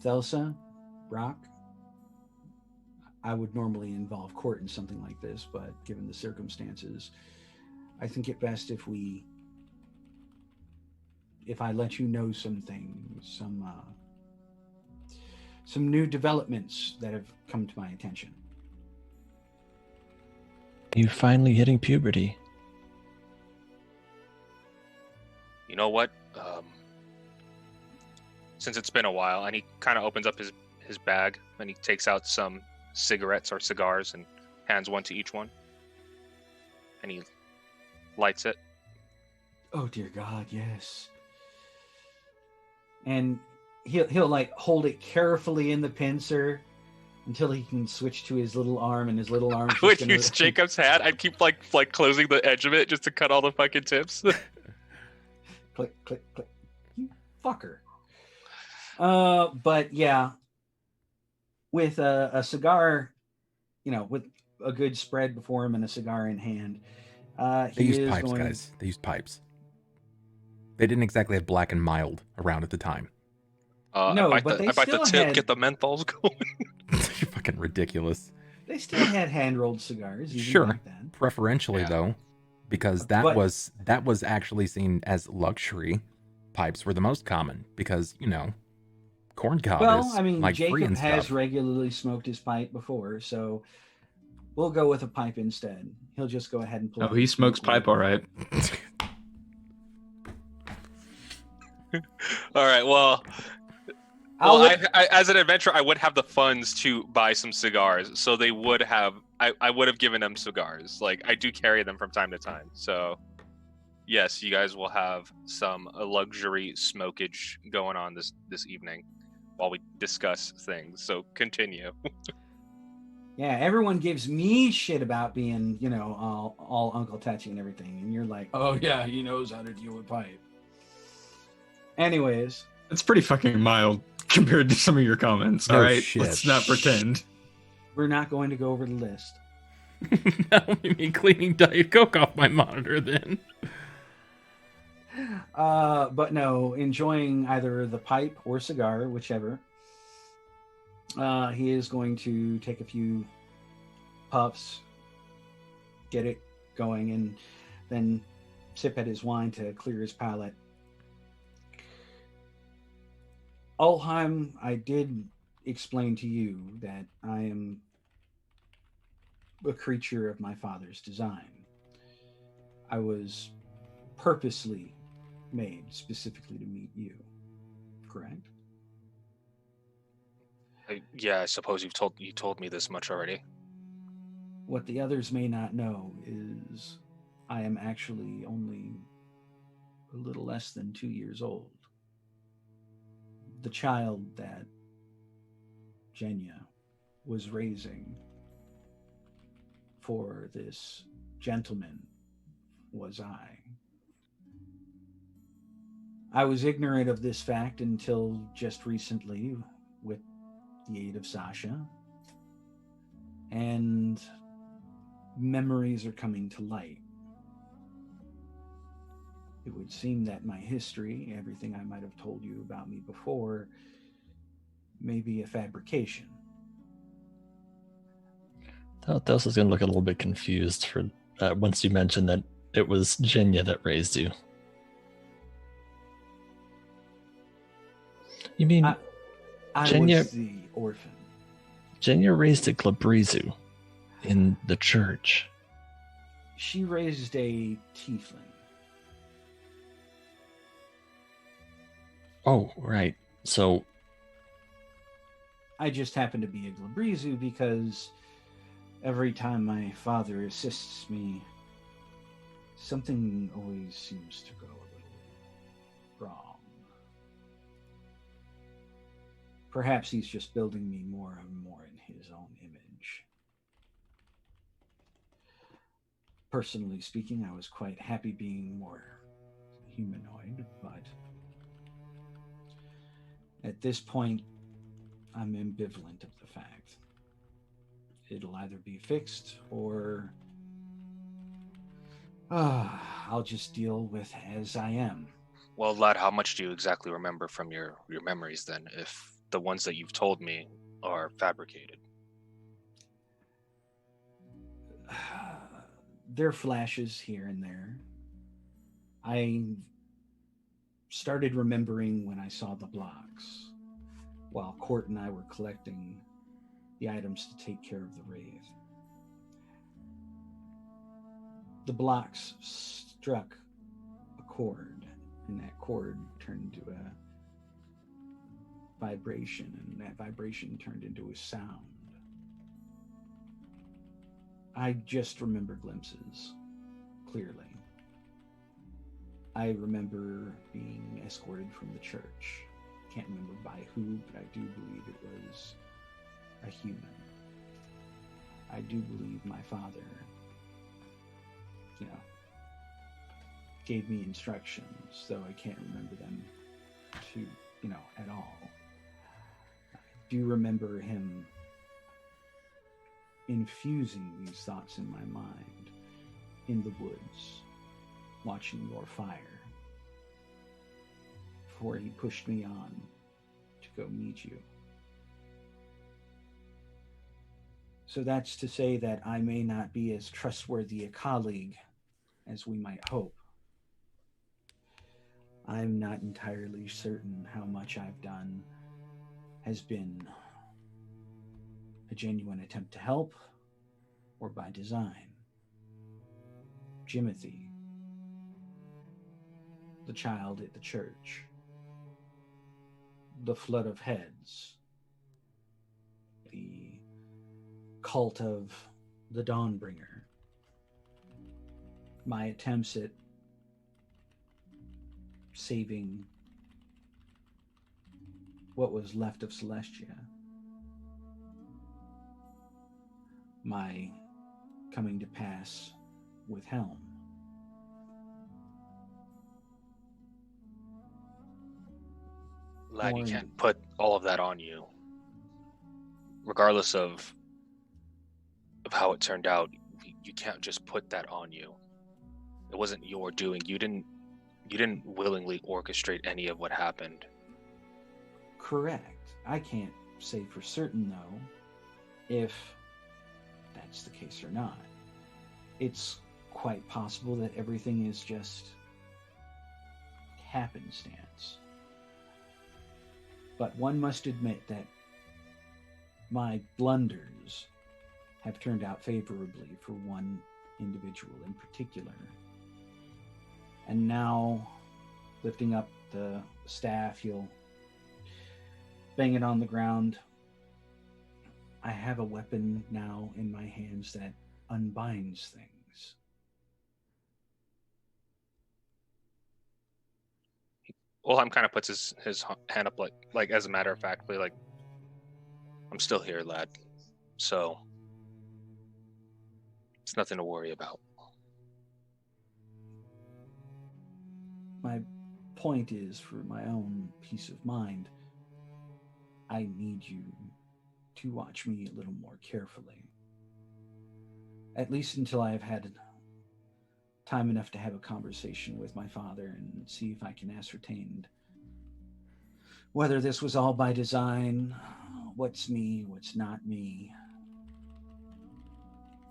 Speaker 6: Thelsa, Rahk. I would normally involve Cort in something like this, but given the circumstances, I think it best if I let you know some things, some new developments that have come to my attention.
Speaker 4: You finally hitting puberty.
Speaker 2: You know what? Since it's been a while, and he kind of opens up his bag and he takes out some cigarettes or cigars and hands one to each one, and he lights it.
Speaker 6: Oh dear God, yes. And he'll like hold it carefully in the pincer until he can switch to his little arm, and his little arm.
Speaker 2: I would use Jacob's hat. I'd keep like closing the edge of it just to cut all the fucking tips.
Speaker 6: Click, click, click. You fucker. But yeah, with a cigar, with a good spread before him and a cigar in hand,
Speaker 1: they used pipes, guys. They used pipes. They didn't exactly have black and mild around at the time.
Speaker 6: No,
Speaker 2: I
Speaker 6: but they
Speaker 2: bite
Speaker 6: still
Speaker 2: the tip,
Speaker 6: had...
Speaker 2: get the menthols going.
Speaker 1: You're fucking ridiculous.
Speaker 6: They still had hand-rolled cigars.
Speaker 1: Sure,
Speaker 6: back then.
Speaker 1: preferentially though, because that was actually seen as luxury. Pipes were the most common because corn cob is like
Speaker 6: Jacob
Speaker 1: free and
Speaker 6: has
Speaker 1: stuff.
Speaker 6: regularly smoked his pipe before, so we'll go with a pipe instead. He'll just go ahead and pull.
Speaker 5: Oh, he smokes pipe, all right.
Speaker 2: All right. Well, I, as an adventurer, I would have the funds to buy some cigars, so they would have. I would have given them cigars. Like I do carry them from time to time, so yes, you guys will have some luxury smokage going on this evening while we discuss things. So continue.
Speaker 6: Yeah, everyone gives me shit about being, all Uncle Touchy and everything, and you're like, oh yeah, he knows how to deal with pipe. Anyways,
Speaker 5: it's pretty fucking mild compared to some of your comments. All right,
Speaker 1: shit.
Speaker 5: Let's not pretend.
Speaker 6: We're not going to go over the list.
Speaker 1: That'll be me cleaning Diet Coke off my monitor then.
Speaker 6: But no, enjoying either the pipe or cigar, whichever. He is going to take a few puffs, get it going, and then sip at his wine to clear his palate. Ulhime, I did explain to you that I am a creature of my father's design. I was purposely made specifically to meet you, correct?
Speaker 2: Yeah, I suppose you told me this much already.
Speaker 6: What the others may not know is I am actually only a little less than 2 years old. The child that Jenya was raising for this gentleman was I. I was ignorant of this fact until just recently with the aid of Sasha, and memories are coming to light. It would seem that my history, everything I might have told you about me before, may be a fabrication.
Speaker 4: Thelsa's going to look a little bit confused for once you mentioned that it was Jenya that raised you. You mean
Speaker 6: I
Speaker 4: Jenya,
Speaker 6: was the orphan.
Speaker 4: Jenya raised a Glabrizu in the church.
Speaker 6: She raised a tiefling.
Speaker 1: Oh, right. So,
Speaker 6: I just happen to be a Glabrizu because every time my father assists me, something always seems to go a little wrong. Perhaps he's just building me more and more in his own image. Personally speaking, I was quite happy being more humanoid, but at this point, I'm ambivalent of the fact. It'll either be fixed or I'll just deal with as I am.
Speaker 2: Well, lad, how much do you exactly remember from your memories then, if the ones that you've told me are fabricated?
Speaker 6: There are flashes here and there. I started remembering when I saw the blocks while Cort and I were collecting the items to take care of the wraith. The blocks struck a chord, and that chord turned into a vibration, and that vibration turned into a sound. I just remember glimpses, clearly. I remember being escorted from the church. Can't remember by who, but I do believe it was a human. I do believe my father, gave me instructions, though I can't remember them at all. I do remember him infusing these thoughts in my mind in the woods, watching your fire, before he pushed me on to go meet you. So that's to say that I may not be as trustworthy a colleague as we might hope. I'm not entirely certain how much I've done has been a genuine attempt to help or by design. Jimothy, the child at the church, the flood of heads, the cult of the Dawnbringer, my attempts at saving what was left of Celestia, my coming to pass with Helm.
Speaker 2: Lad, you can't put all of that on you. Regardless of how it turned out, you can't just put that on you. It wasn't your doing. You didn't willingly orchestrate any of what happened.
Speaker 6: Correct. I can't say for certain, though, if that's the case or not. It's quite possible that everything is just happenstance. But one must admit that my blunders have turned out favorably for one individual in particular. And now, lifting up the staff, he'll bang it on the ground. I have a weapon now in my hands that unbinds things.
Speaker 2: Ulhime kind of puts his hand up, like as a matter of fact, like, I'm still here, lad. So it's nothing to worry about.
Speaker 6: My point is, for my own peace of mind, I need you to watch me a little more carefully. At least until I have had time enough to have a conversation with my father and see if I can ascertain whether this was all by design, what's me, what's not me,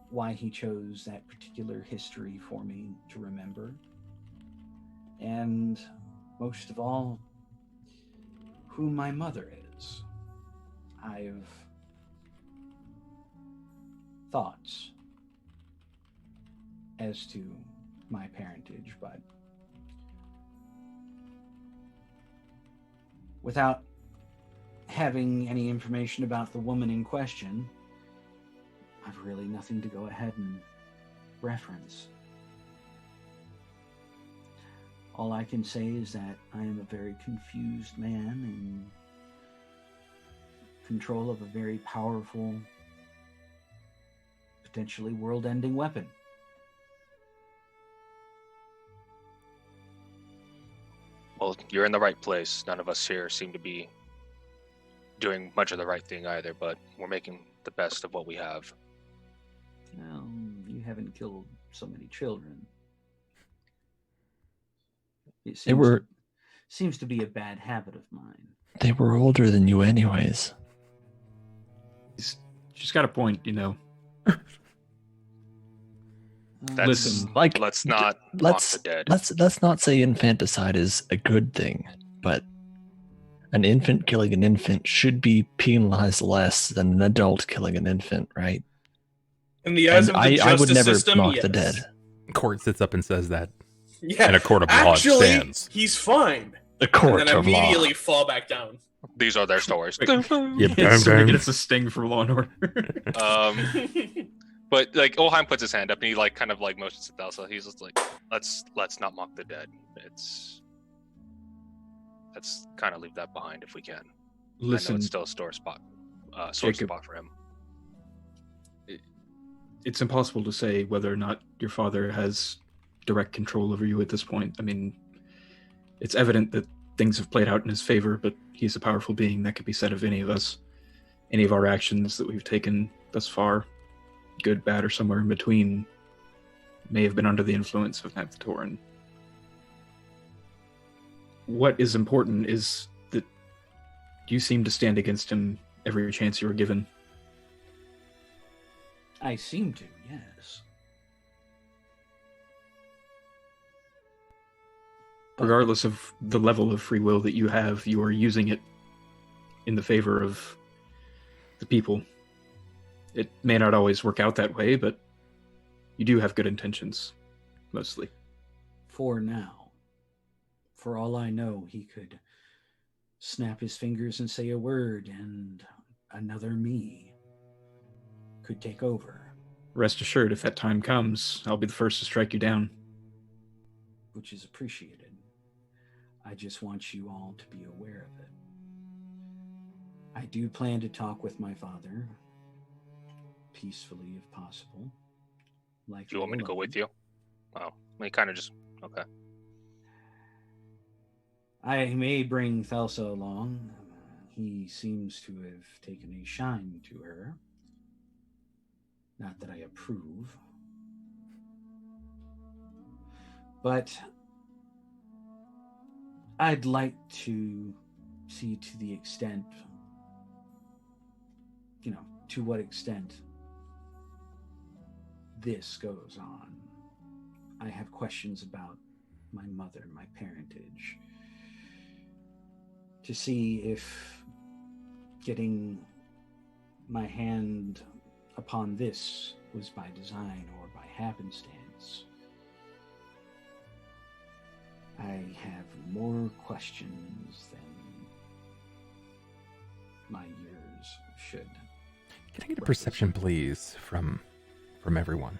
Speaker 6: why he chose that particular history for me to remember, and most of all, who my mother is. I've thoughts as to my parentage, but without having any information about the woman in question, I've really nothing to go ahead and reference. All I can say is that I am a very confused man in control of a very powerful, potentially world-ending weapon.
Speaker 2: Well, you're in the right place. None of us here seem to be doing much of the right thing either, but we're making the best of what we have.
Speaker 6: Well, you haven't killed so many children. It seems to be a bad habit of mine.
Speaker 4: They were older than you anyways.
Speaker 5: She's got a point, you know.
Speaker 2: Listen,
Speaker 5: like,
Speaker 2: let's not mock the dead.
Speaker 4: Let's not say infanticide is a good thing, but an infant killing an infant should be penalized less than an adult killing an infant, right?
Speaker 3: In the eyes of the justice
Speaker 4: I would never
Speaker 3: system,
Speaker 4: mock
Speaker 3: yes.
Speaker 4: the dead.
Speaker 1: Court sits up and says that.
Speaker 3: Yeah,
Speaker 1: And a court of law
Speaker 3: actually,
Speaker 1: stands.
Speaker 3: he's fine.
Speaker 4: The court
Speaker 3: And then
Speaker 4: of law.
Speaker 3: immediately fall back down.
Speaker 2: These are their stories.
Speaker 1: Yep,
Speaker 5: it's, it's a sting for Law and Order.
Speaker 2: But like Ulhime puts his hand up and he like kind of like motions to Thelsa. He's just like, let's not mock the dead. Let's kind of leave that behind if we can. I know
Speaker 5: Listen,
Speaker 2: it's still a sore spot
Speaker 5: Jacob.
Speaker 2: for him.
Speaker 5: It's impossible to say whether or not your father has direct control over you at this point. I mean, it's evident that things have played out in his favor, but he's a powerful being. That could be said of any of us. Any of our actions that we've taken thus far, good, bad, or somewhere in between, may have been under the influence of Nathatoran. What is important is that you seem to stand against him every chance you were given.
Speaker 6: I seem to, yes.
Speaker 5: Regardless of the level of free will that you have, you are using it in the favor of the people. It may not always work out that way, but you do have good intentions, mostly.
Speaker 6: For now. For all I know, he could snap his fingers and say a word, and another me could take over.
Speaker 5: Rest assured, if that time comes, I'll be the first to strike you down.
Speaker 6: Which is appreciated. I just want you all to be aware of it. I do plan to talk with my father, peacefully if possible. Like,
Speaker 2: Do you want me to go with you? Oh, we kind of just okay.
Speaker 6: I may bring Thelsa along. He seems to have taken a shine to her. Not that I approve. But I'd like to see to the extent, to what extent this goes on. I have questions about my mother, my parentage, to see if getting my hand upon this was by design or by happenstance. I have more questions than my years should.
Speaker 1: Can I get a perception, please, from everyone?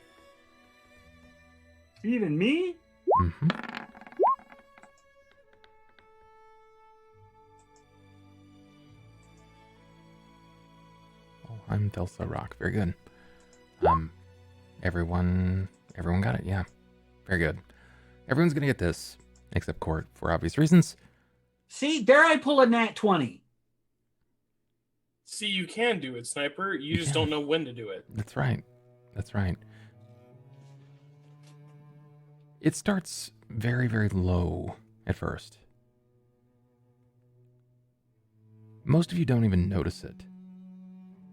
Speaker 6: Even me?
Speaker 1: Mm-hmm. Oh, I'm Thelsa Rahk. Very good. Everyone got it. Yeah, very good. Everyone's gonna get this, except Cort, for obvious reasons.
Speaker 6: See, dare I pull a nat 20?
Speaker 3: See, you can do it, Sniper. You just don't know when to do it.
Speaker 1: That's right. That's right. It starts very, very low at first. Most of you don't even notice it.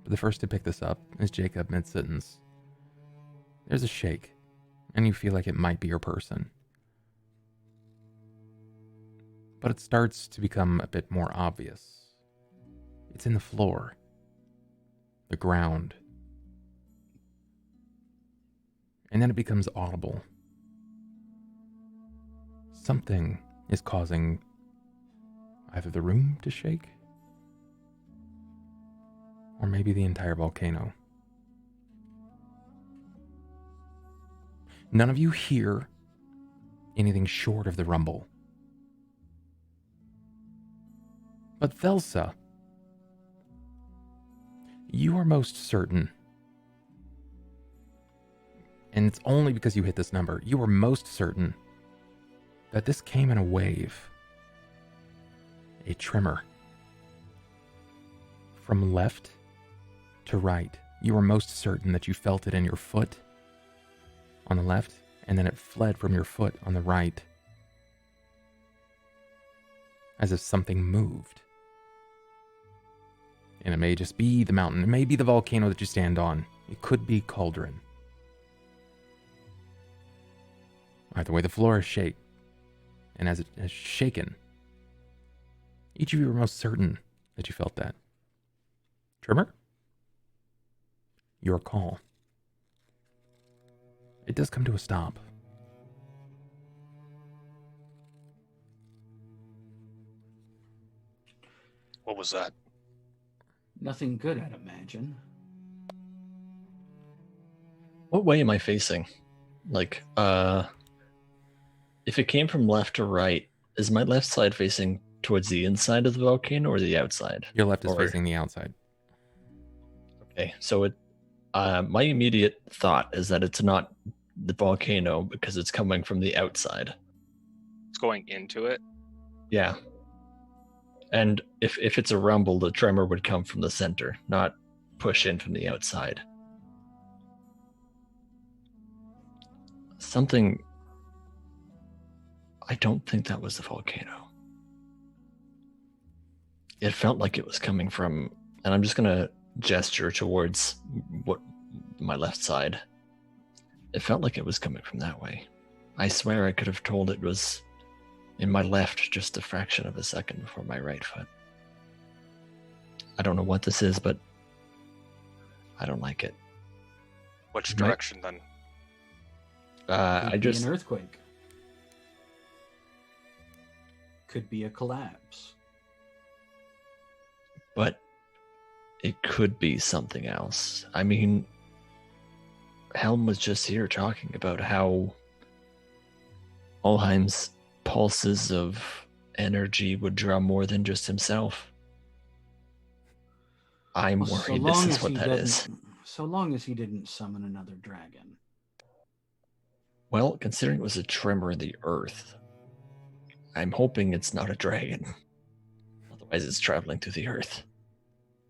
Speaker 1: But the first to pick this up is Jakob mid-sentence. There's a shake, and you feel like it might be your person. But it starts to become a bit more obvious. It's in the floor, the ground, and then it becomes audible. Something is causing either the room to shake, or maybe the entire volcano. None of you hear anything short of the rumble. But Thelsa, you are most certain, and it's only because you hit this number, you are most certain that this came in a wave, a tremor. From left to right, you are most certain that you felt it in your foot on the left, and then it fled from your foot on the right, as if something moved. And it may just be the mountain, it may be the volcano that you stand on, it could be Cauldron. Either way, the floor is shaken, and as it has shaken, each of you are most certain that you felt that. Tremor? Your call. It does come to a stop.
Speaker 2: What was that?
Speaker 6: Nothing good, I'd imagine.
Speaker 4: What way am I facing? Like, if it came from left to right, is my left side facing towards the inside of the volcano or the outside?
Speaker 1: Your left is facing the outside.
Speaker 4: Okay, so my immediate thought is that it's not the volcano because it's coming from the outside.
Speaker 2: It's going into it?
Speaker 4: Yeah. And if it's a rumble, the tremor would come from the center, not push in from the outside. Something... I don't think that was the volcano. It felt like it was coming from... And I'm just going to gesture towards my left side. It felt like it was coming from that way. I swear I could have told it was in my left just a fraction of a second before my right foot. I don't know what this is, but I don't like it.
Speaker 2: Which direction then?
Speaker 6: Could be an earthquake. Could be a collapse.
Speaker 4: But it could be something else. I mean, Helm was just here talking about how Ulhime's pulses of energy would draw more than just himself. I'm worried this is what that is.
Speaker 6: So long as he didn't summon another dragon.
Speaker 4: Well, considering it was a tremor in the earth, I'm hoping it's not a dragon. Otherwise it's traveling through the earth.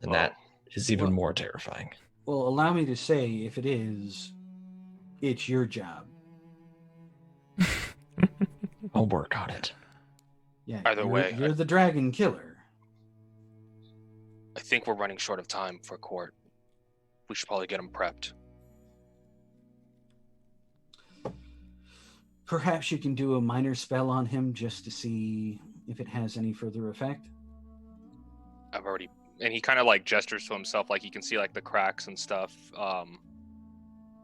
Speaker 4: And that is even more terrifying.
Speaker 6: Well, allow me to say, if it is, it's your job.
Speaker 4: I'll work on it.
Speaker 6: Yeah.
Speaker 2: Either way,
Speaker 6: you're the dragon killer.
Speaker 2: I think we're running short of time for Cort. We should probably get him prepped.
Speaker 6: Perhaps you can do a minor spell on him just to see if it has any further effect.
Speaker 2: I've already... And he kind of like gestures to himself, like you can see like the cracks and stuff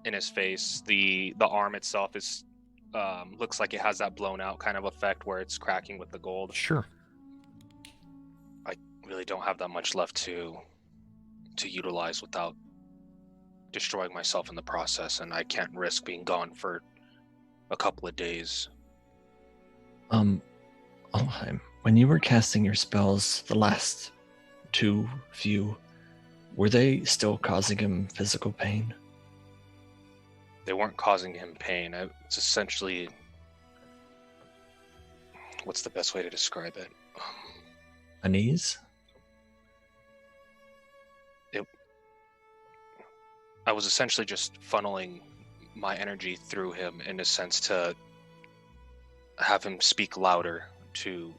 Speaker 2: in his face. The arm itself is looks like it has that blown out kind of effect where it's cracking with the gold.
Speaker 1: Sure.
Speaker 2: I really don't have that much left to utilize without destroying myself in the process, and I can't risk being gone for a couple of days.
Speaker 4: Ulhime, when you were casting your spells, the last few, were they still causing him physical pain?
Speaker 2: They weren't causing him pain. It's essentially... What's the best way to describe it?
Speaker 4: Unease?
Speaker 2: I was essentially just funneling my energy through him in a sense to have him speak louder to,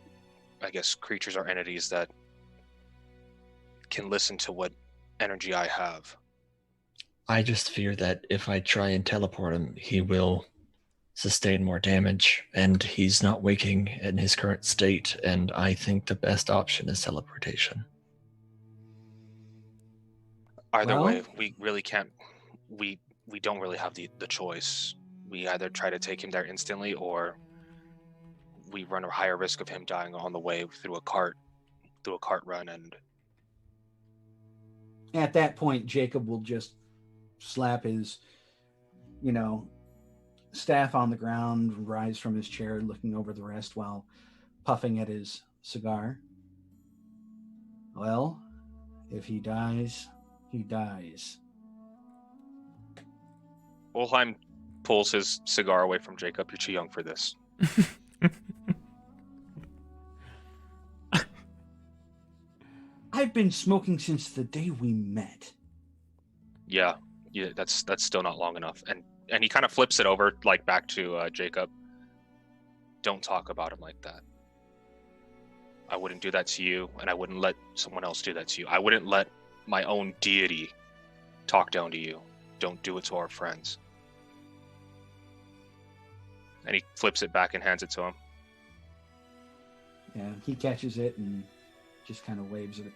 Speaker 2: I guess, creatures or entities that can listen to what energy I have.
Speaker 4: I just fear that if I try and teleport him, he will sustain more damage, and he's not waking in his current state, and I think the best option is teleportation.
Speaker 2: Either way, we really can't... We don't really have the choice. We either try to take him there instantly, or we run a higher risk of him dying on the way through a cart do a cart run and
Speaker 6: At that point, Jacob will just slap his, staff on the ground, rise from his chair, looking over the rest while puffing at his cigar. Well, if he dies, he dies.
Speaker 2: Ulhime pulls his cigar away from Jacob. You're too young for this.
Speaker 6: I've been smoking since the day we met.
Speaker 2: Yeah, that's still not long enough. And he kind of flips it over, like back to Jacob. Don't talk about him like that. I wouldn't do that to you, and I wouldn't let someone else do that to you. I wouldn't let my own deity talk down to you. Don't do it to our friends. And he flips it back and hands it to him.
Speaker 6: Yeah, he catches it and just kind of waves at it.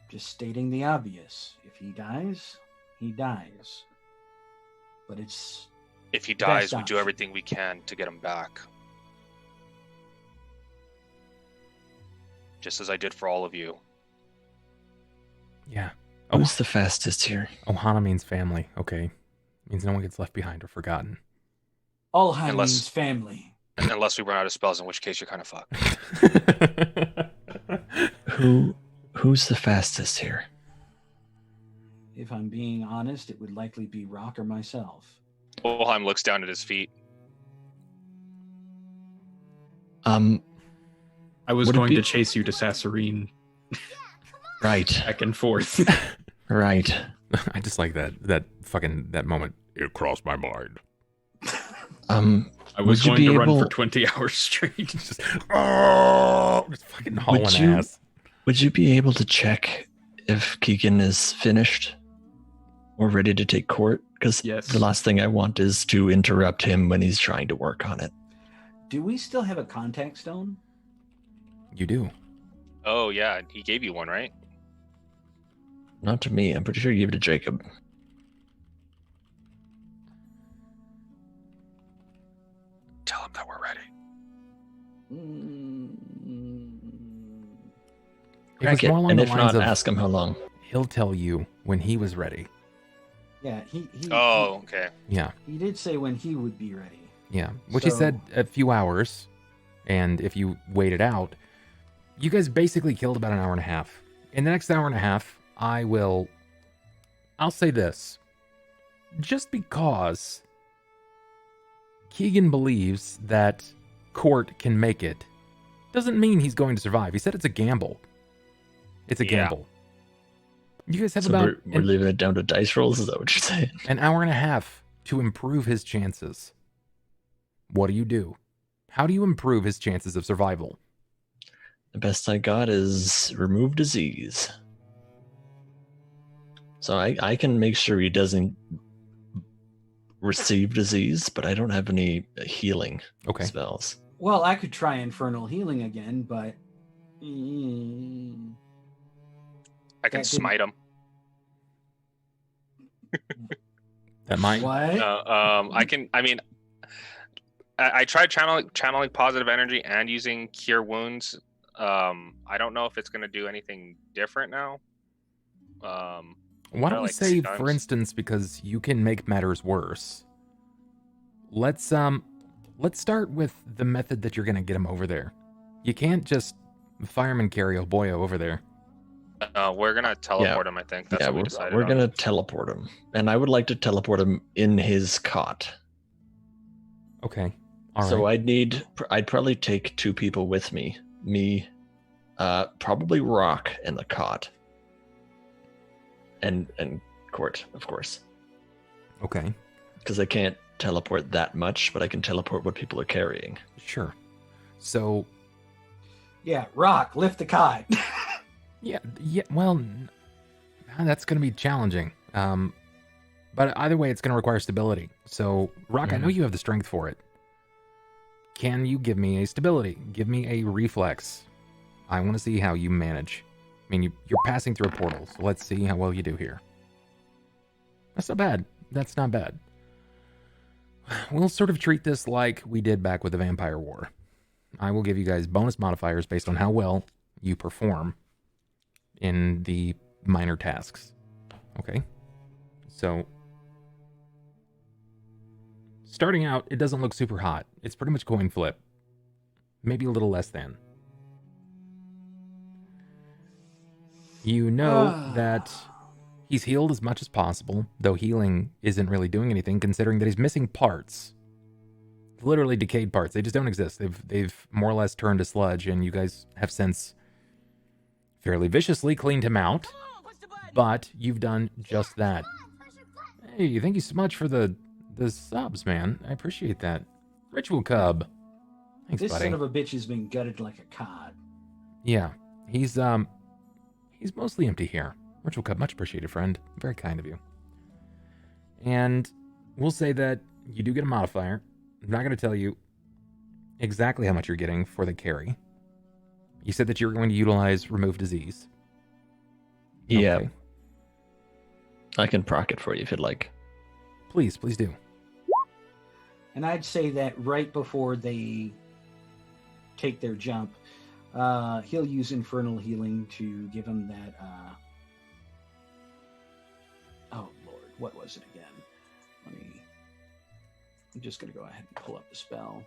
Speaker 6: Just stating the obvious. If he dies, he dies. But it's...
Speaker 2: If he dies, we
Speaker 6: option.
Speaker 2: do everything we can to get him back. Just as I did for all of you.
Speaker 1: Yeah.
Speaker 4: Who's the fastest here?
Speaker 1: Ohana means family. Okay. Means no one gets left behind or forgotten.
Speaker 6: Ulhime means family.
Speaker 2: Unless we run out of spells, in which case you're kind of fucked.
Speaker 4: Who's the fastest here?
Speaker 6: If I'm being honest, it would likely be Rahk or myself.
Speaker 2: Ulhime looks down at his feet.
Speaker 5: I was
Speaker 4: Would it
Speaker 5: going
Speaker 4: be-
Speaker 5: to chase you to Sassarine
Speaker 4: Right.
Speaker 5: back and forth.
Speaker 4: Right.
Speaker 1: I just like that moment. It crossed my mind.
Speaker 5: I was
Speaker 4: Would you
Speaker 5: going
Speaker 4: be
Speaker 5: to run
Speaker 4: able-
Speaker 5: for 20 hours straight.
Speaker 1: Just fucking hauling
Speaker 4: Would you-
Speaker 1: ass.
Speaker 4: Would you be able to check if Keegan is finished or ready to take Cort? Because
Speaker 5: Yes.
Speaker 4: the last thing I want is to interrupt him when he's trying to work on it.
Speaker 6: Do we still have a contact stone?
Speaker 1: You do.
Speaker 2: Oh, yeah, he gave you one, right?
Speaker 4: Not to me. I'm pretty sure you gave it to Jacob.
Speaker 2: Tell him that we're ready.
Speaker 1: It was more along
Speaker 4: and
Speaker 1: the
Speaker 4: if
Speaker 1: lines
Speaker 4: not,
Speaker 1: of
Speaker 4: ask him how long.
Speaker 1: he'll tell you when he was ready.
Speaker 6: Yeah, he
Speaker 2: Oh, okay.
Speaker 1: Yeah.
Speaker 6: he did say when he would be ready.
Speaker 1: Yeah. Which he
Speaker 6: So-
Speaker 1: said a few hours. And if you wait it out, you guys basically killed about an hour and a half. In the next hour and a half, I'll say this. Just because Keegan believes that Cort can make it doesn't mean he's going to survive. He said it's a gamble. It's a
Speaker 2: Yeah.
Speaker 1: gamble. You guys have
Speaker 4: So
Speaker 1: about
Speaker 4: we're leaving it down to dice rolls? Is that what you're saying?
Speaker 1: an hour and a half to improve his chances. What do? How do you improve his chances of survival?
Speaker 4: The best I got is remove disease. So I can make sure he doesn't receive disease, but I don't have any healing
Speaker 1: Okay.
Speaker 4: spells.
Speaker 6: Well, I could try Infernal Healing again, but
Speaker 2: I can
Speaker 6: That didn't-
Speaker 2: smite him.
Speaker 1: That might.
Speaker 6: what?
Speaker 2: I can. I mean, I tried channeling positive energy and using cure wounds. I don't know if it's going to do anything different now.
Speaker 1: Why don't we
Speaker 2: like
Speaker 1: say, for
Speaker 2: stunts.
Speaker 1: instance, because you can make matters worse. Let's start with the method that you're gonna get him over there. You can't just fireman carry Oboyo over there.
Speaker 2: We're gonna teleport him. I think that's
Speaker 4: yeah,
Speaker 2: what we
Speaker 4: we're,
Speaker 2: decided.
Speaker 4: we're
Speaker 2: on.
Speaker 4: gonna teleport him, and I would like to teleport him in his cot.
Speaker 1: Okay. All right.
Speaker 4: So I'd probably take 2 people with me. Me, probably Rahk in the cot, and Cort, of course,
Speaker 1: Okay.
Speaker 4: because I can't teleport that much, but I can teleport what people are carrying.
Speaker 1: Sure. So
Speaker 6: Yeah, Rahk, lift the cot.
Speaker 1: yeah. Well, that's gonna be challenging. But either way, it's gonna require stability. So, Rahk, I know you have the strength for it. Can you give me a stability? Give me a reflex. I want to see how you manage. I mean, you're passing through a portal, so let's see how well you do here. That's not bad. That's not bad. We'll sort of treat this like we did back with the Vampire War. I will give you guys bonus modifiers based on how well you perform in the minor tasks. Okay? So, starting out, it doesn't look super hot. It's pretty much coin flip. Maybe a little less than. You know that he's healed as much as possible, though healing isn't really doing anything, considering that he's missing parts. Literally decayed parts. They just don't exist. They've more or less turned to sludge, and you guys have since fairly viciously cleaned him out. But you've done just that. Hey, thank you so much for the subs, man. I appreciate that. Ritual Cub. Thanks,
Speaker 6: This
Speaker 1: buddy.
Speaker 6: son of a bitch has been gutted like a cod.
Speaker 1: Yeah, he's mostly empty here. Ritual Cub, much appreciated, friend. Very kind of you. And we'll say that you do get a modifier. I'm not going to tell you exactly how much you're getting for the carry. You said that you were going to utilize Remove Disease.
Speaker 4: Yeah.
Speaker 1: Okay.
Speaker 4: I can proc it for you if you'd like.
Speaker 1: Please do.
Speaker 6: And I'd say that right before they take their jump, he'll use Infernal Healing to give him that. Oh Lord, what was it again? I'm just going to go ahead and pull up the spell.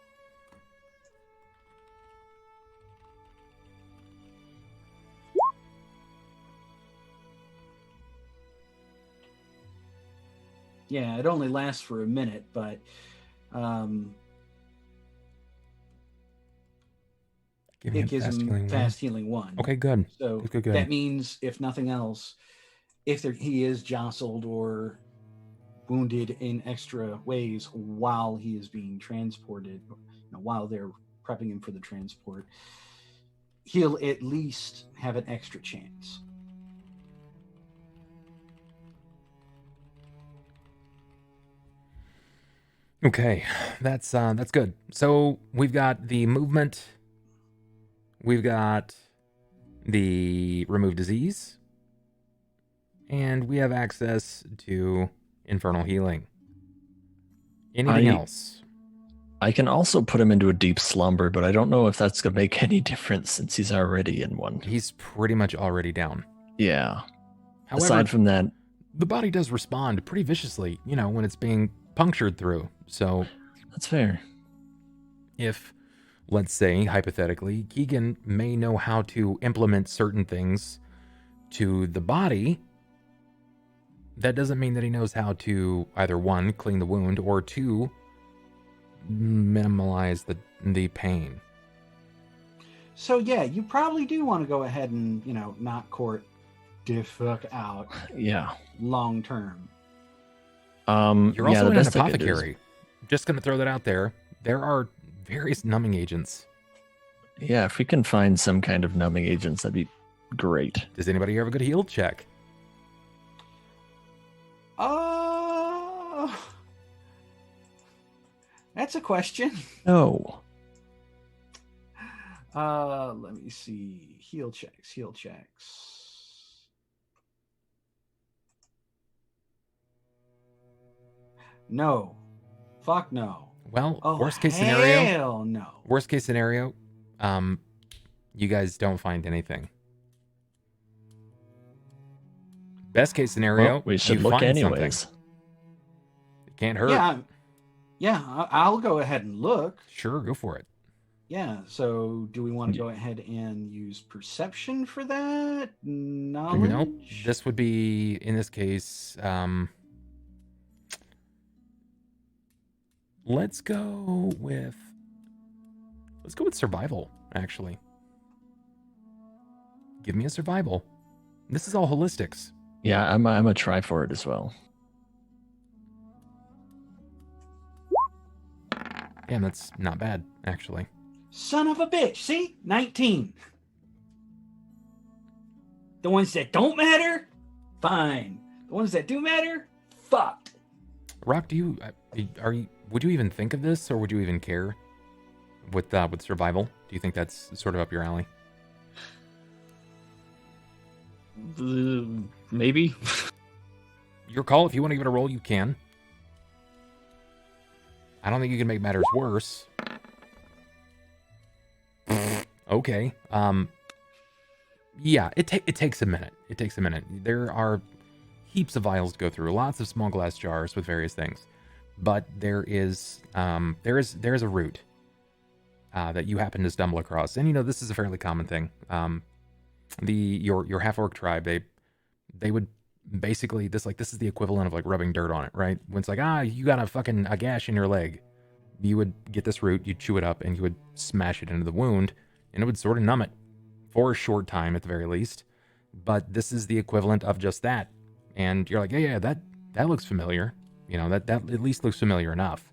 Speaker 6: Yeah, it only lasts for a minute, but
Speaker 1: Give
Speaker 6: it gives him
Speaker 1: healing
Speaker 6: fast healing 1.
Speaker 1: Okay, good.
Speaker 6: So
Speaker 1: Good.
Speaker 6: that means, if nothing else, if he is jostled or wounded in extra ways while he is being transported, while they're prepping him for the transport, he'll at least have an extra chance.
Speaker 1: Okay, that's good. So we've got the movement, we've got the Remove Disease, and we have access to Infernal Healing. Anything else?
Speaker 4: I can also put him into a deep slumber, but I don't know if that's going to make any difference since he's already in one.
Speaker 1: He's pretty much already down.
Speaker 4: Yeah.
Speaker 1: However,
Speaker 4: Aside from that,
Speaker 1: the body does respond pretty viciously, when it's being punctured through. So
Speaker 4: that's fair.
Speaker 1: If, let's say, hypothetically, Keegan may know how to implement certain things to the body, that doesn't mean that he knows how to either, 1, clean the wound, or 2, minimize the pain.
Speaker 6: So yeah, you probably do want to go ahead and, knock Cort the fuck out.
Speaker 4: Yeah.
Speaker 6: Long term.
Speaker 1: You're also in an apothecary. Just going to throw that out there. There are various numbing agents.
Speaker 4: Yeah, if we can find some kind of numbing agents, that'd be great.
Speaker 1: Does anybody here have a good heal check?
Speaker 6: That's a question.
Speaker 4: No.
Speaker 6: Let me see. Heal checks. No. Fuck no.
Speaker 1: Well,
Speaker 6: Oh,
Speaker 1: worst case scenario.
Speaker 6: Hell no.
Speaker 1: Worst case scenario, you guys don't find anything. Best case scenario,
Speaker 4: Well, we should
Speaker 1: you
Speaker 4: look
Speaker 1: find
Speaker 4: anyways.
Speaker 1: something. It can't hurt.
Speaker 6: Yeah. I'll go ahead and look.
Speaker 1: Sure, go for it.
Speaker 6: Yeah. So, do we want to go ahead and use perception for that? Knowledge?
Speaker 1: Nope. This would be, in this case, let's go with survival, actually. Give me a survival. This is all holistics.
Speaker 4: Yeah, I'm a try for it as well.
Speaker 1: Damn, that's not bad, actually.
Speaker 6: Son of a bitch. See? 19. The ones that don't matter, fine. The ones that do matter, fucked.
Speaker 1: Rahk, would you even think of this, or would you even care with survival? Do you think that's sort of up your alley?
Speaker 5: Maybe.
Speaker 1: Your call. If you want to give it a roll, you can. I don't think you can make matters worse. Okay. Yeah, it takes a minute. It takes a minute. There are heaps of vials to go through, lots of small glass jars with various things, but there is a route that you happen to stumble across, and this is a fairly common thing. Your half orc tribe, they would basically this is the equivalent of like rubbing dirt on it, right? When it's like you got a gash in your leg, you would get this root, you'd chew it up, and you would smash it into the wound, and it would sort of numb it for a short time at the very least. But this is the equivalent of just that, and you're like, yeah, that looks familiar. That at least looks familiar enough,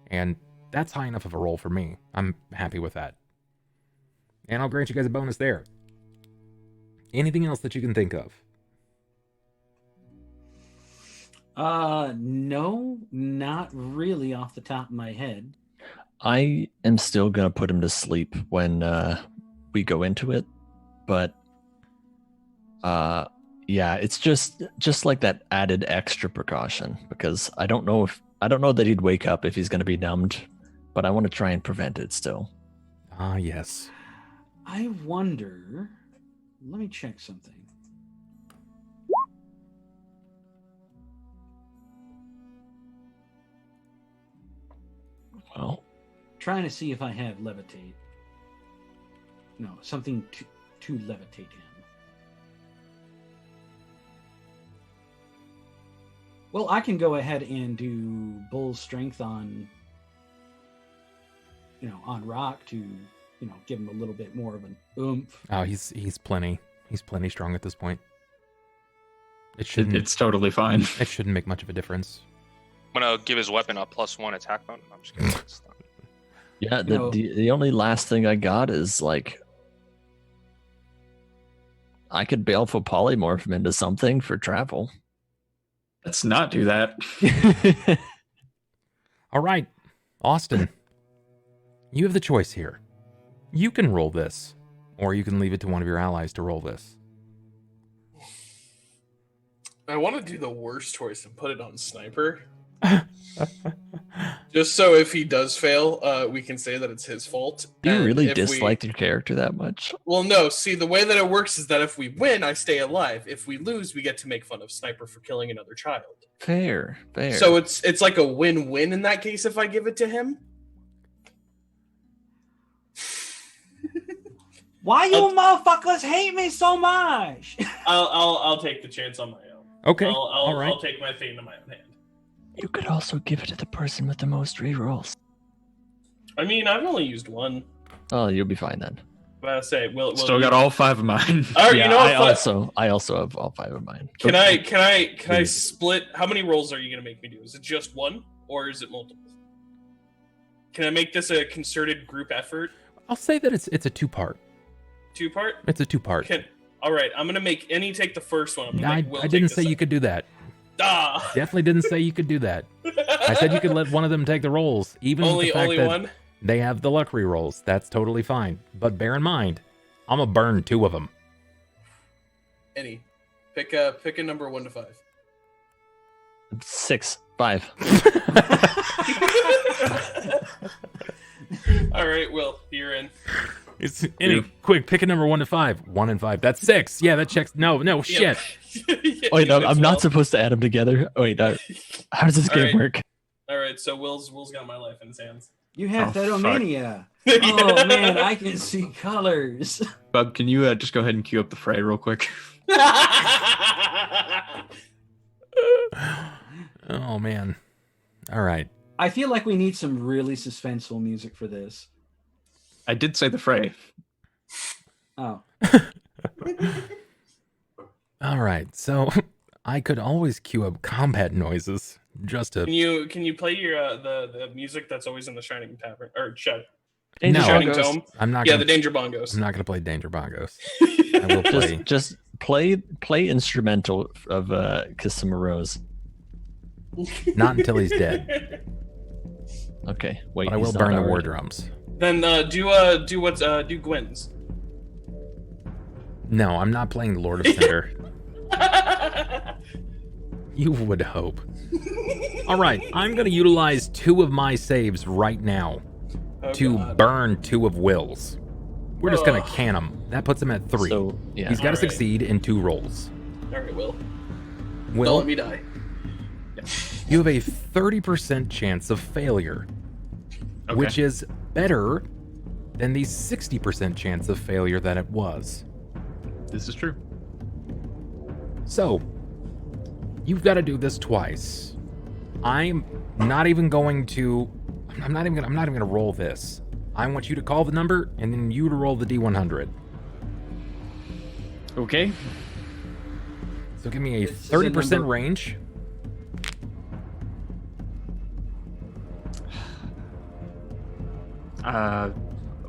Speaker 1: and that's high enough of a roll for me. I'm happy with that, and I'll grant you guys a bonus there. Anything else that you can think of?
Speaker 6: No, not really off the top of my head.
Speaker 4: I am still gonna put him to sleep when we go into it, but yeah, it's just like that added extra precaution, because I don't know that he'd wake up if he's gonna be numbed, but I want to try and prevent it still.
Speaker 1: Yes.
Speaker 6: I wonder. Let me check something.
Speaker 4: Well,
Speaker 6: Trying to see if I have levitate. No, something to levitate him. Well, I can go ahead and do bull strength on Rahk to give him a little bit more of an oomph.
Speaker 1: Oh, he's plenty strong at this point.
Speaker 5: It's totally fine.
Speaker 1: It shouldn't make much of a difference.
Speaker 2: I'm gonna give his weapon a +1 attack bonus. I'm just kidding.
Speaker 4: yeah, the only last thing I got is like I could baleful polymorph him into something for travel.
Speaker 5: Let's not do that.
Speaker 1: All right, Austin, you have the choice here. You can roll this, or you can leave it to one of your allies to roll this.
Speaker 3: I want to do the worst choice and put it on Sniper. Just so if he does fail, we can say that it's his fault.
Speaker 4: Do you
Speaker 3: And
Speaker 4: really
Speaker 3: if
Speaker 4: dislike your character that much?
Speaker 3: Well, no. See, the way that it works is that if we win, I stay alive. If we lose, we get to make fun of Sniper for killing another child.
Speaker 4: Fair.
Speaker 3: So it's like a win-win in that case if I give it to him.
Speaker 6: Why you motherfuckers hate me so much?
Speaker 3: I'll take the chance on my own.
Speaker 1: Okay,
Speaker 3: All
Speaker 1: right.
Speaker 3: I'll take my fate into my own hand.
Speaker 4: You could also give it to the person with the most rerolls.
Speaker 3: I mean, I've only used one.
Speaker 4: Oh, you'll be fine then.
Speaker 3: But I say, will
Speaker 5: Still got all 5 of mine.
Speaker 3: All right,
Speaker 4: Yeah,
Speaker 3: you know
Speaker 4: I
Speaker 3: what?
Speaker 4: also have all 5 of mine.
Speaker 3: Can I split? How many rolls are you gonna make me do? Is it just one or is it multiple? Can I make this a concerted group effort?
Speaker 1: I'll say that it's a 2-part.
Speaker 3: 2-part?
Speaker 1: It's a 2-part.
Speaker 3: All right, I'm gonna make Any take the first one. I'm gonna make Will
Speaker 1: I
Speaker 3: take
Speaker 1: didn't
Speaker 3: the
Speaker 1: say you
Speaker 3: second.
Speaker 1: could do that.
Speaker 3: Ah.
Speaker 1: Definitely didn't say you could do that. I said you could let one of them take the rolls, even with the fact
Speaker 3: only
Speaker 1: that
Speaker 3: one.
Speaker 1: they have the luck re-rolls. That's totally fine. But bear in mind, I'm gonna burn 2 of them.
Speaker 3: Any, pick a number 1 to 5.
Speaker 4: 6, 5.
Speaker 3: All right, Will, you're in.
Speaker 1: It's quick. Pick a number 1 to 5. 1 and 5. That's 6. Yeah, that checks. No, shit.
Speaker 3: Yeah,
Speaker 4: Wait, no,
Speaker 3: you
Speaker 4: I'm
Speaker 3: as
Speaker 4: not
Speaker 3: well.
Speaker 4: supposed to add them together. Wait, how does this
Speaker 3: All
Speaker 4: game
Speaker 3: right.
Speaker 4: work?
Speaker 3: All right, so Will's got my life in his hands.
Speaker 6: You have
Speaker 5: Oh,
Speaker 6: Thetomania.
Speaker 3: Yeah.
Speaker 6: Oh man, I can see colors.
Speaker 5: Bub, can you just go ahead and queue up the fray real quick?
Speaker 1: Oh man. All right.
Speaker 6: I feel like we need some really suspenseful music for this.
Speaker 5: I did say the fray.
Speaker 6: Oh.
Speaker 1: All right. So I could always queue up combat noises just to.
Speaker 3: Can you play your the music that's always in the Shining Tavern or
Speaker 1: No,
Speaker 3: Shining
Speaker 4: Bongos.
Speaker 3: Tome?
Speaker 1: I'm not.
Speaker 3: Yeah,
Speaker 1: Gonna,
Speaker 3: the Danger Bongos.
Speaker 1: I'm not gonna play Danger Bongos. I will play.
Speaker 4: Just play instrumental of Kissima Rose.
Speaker 1: Not until he's dead.
Speaker 4: Okay, wait.
Speaker 1: But I will
Speaker 4: he's not
Speaker 1: burn the war
Speaker 4: already.
Speaker 1: drums.
Speaker 3: Then do Gwen's.
Speaker 1: No, I'm not playing Lord of Cinder. You would hope. All right, I'm going to utilize 2 of my saves right now
Speaker 3: Oh,
Speaker 1: to
Speaker 3: God.
Speaker 1: burn 2 of Will's. We're just gonna can him. That puts him at 3.
Speaker 4: So, yeah.
Speaker 1: He's got to
Speaker 3: Alright.
Speaker 1: succeed in 2 rolls.
Speaker 3: All right, Will. Don't
Speaker 1: Will,
Speaker 3: let me die.
Speaker 1: you have a 30% chance of failure,
Speaker 5: Okay.
Speaker 1: which is better than the 60% chance of failure that it was.
Speaker 5: This is true.
Speaker 1: So, you've got to do this twice. I'm not even going to roll this. I want you to call the number and then you to roll the D100.
Speaker 5: Okay.
Speaker 1: So give me a
Speaker 6: This is a
Speaker 1: 30%
Speaker 6: number-
Speaker 1: range.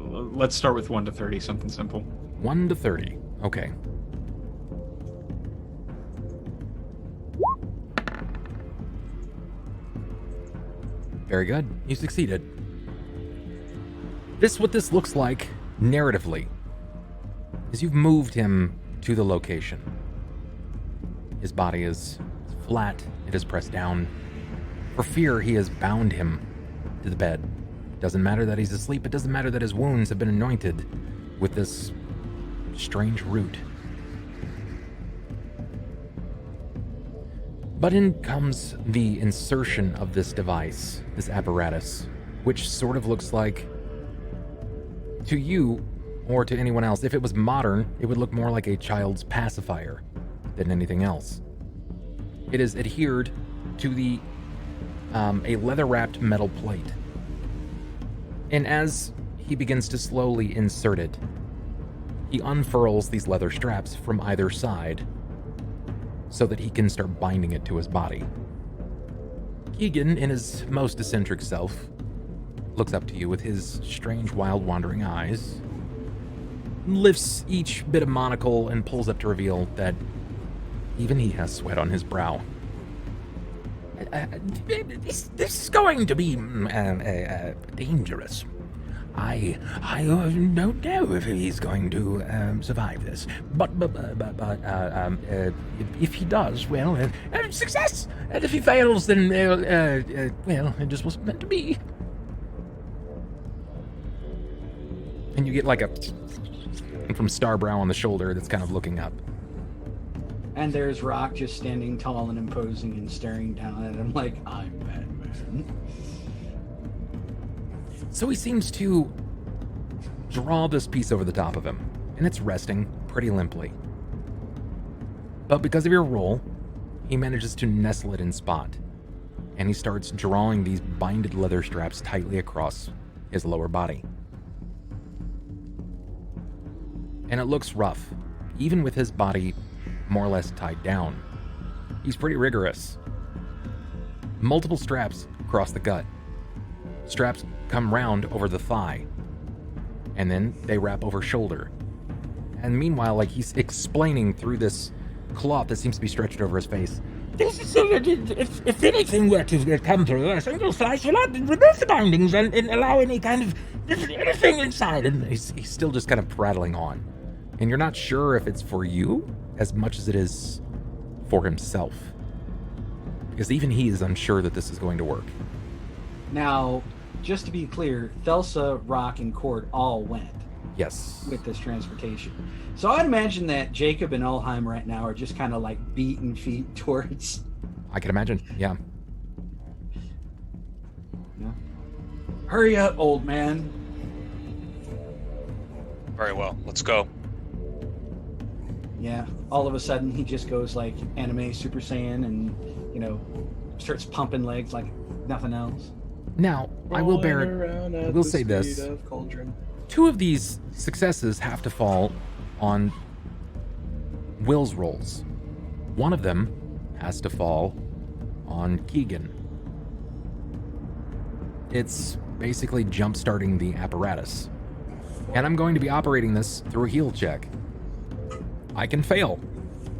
Speaker 5: Let's start with 1 to 30, something simple.
Speaker 1: 1 to 30. Okay. Very good. You succeeded. What this looks like narratively is you've moved him to the location. His body is flat. It is pressed down. For fear, he has bound him to the bed. It doesn't matter that he's asleep. It doesn't matter that his wounds have been anointed with this strange root. But in comes the insertion of this device, this apparatus, which sort of looks like, to you or to anyone else, if it was modern, it would look more like a child's pacifier than anything else. It is adhered to a leather-wrapped metal plate. And as he begins to slowly insert it, he unfurls these leather straps from either side so that he can start binding it to his body. Keegan, in his most eccentric self, looks up to you with his strange, wild, wandering eyes, lifts each bit of monocle and pulls up to reveal that even he has sweat on his brow. This is going to be dangerous. I don't know if he's going to survive this, but if he does, well, success. And if he fails, then well, it just wasn't meant to be. And you get like a from Starbrow on the shoulder that's kind of looking up.
Speaker 6: And there's Rahk just standing tall and imposing and staring down at him like, I'm Batman.
Speaker 1: So he seems to draw this piece over the top of him, and it's resting pretty limply. But because of your roll, he manages to nestle it in spot, and he starts drawing these binded leather straps tightly across his lower body. And it looks rough, even with his body more or less tied down. He's pretty rigorous. Multiple straps across the gut. Straps come round over the thigh, and then they wrap over shoulder. And meanwhile, like he's explaining through this cloth that seems to be stretched over his face. This is so that if anything were to come through, a single slice will not remove the bindings and allow any kind of anything inside. And he's still just kind of prattling on. And you're not sure if it's for you as much as it is for himself. Because even he is unsure that this is going to work.
Speaker 6: Now, just to be clear, Thelsa, Rahk, and Cort all went
Speaker 1: Yes.
Speaker 6: with this transportation. So I'd imagine that Jakob and Ulhime right now are just kind of like beating feet towards...
Speaker 1: I can imagine, yeah.
Speaker 6: Yeah. Hurry up, old man.
Speaker 2: Very well. Let's go.
Speaker 6: Yeah, all of a sudden he just goes like anime Super Saiyan and, starts pumping legs like nothing else.
Speaker 1: Now, I will bear it. I will say this. 2 of these successes have to fall on Will's rolls. One of them has to fall on Keegan. It's basically jump-starting the apparatus. And I'm going to be operating this through a heal check. I can fail,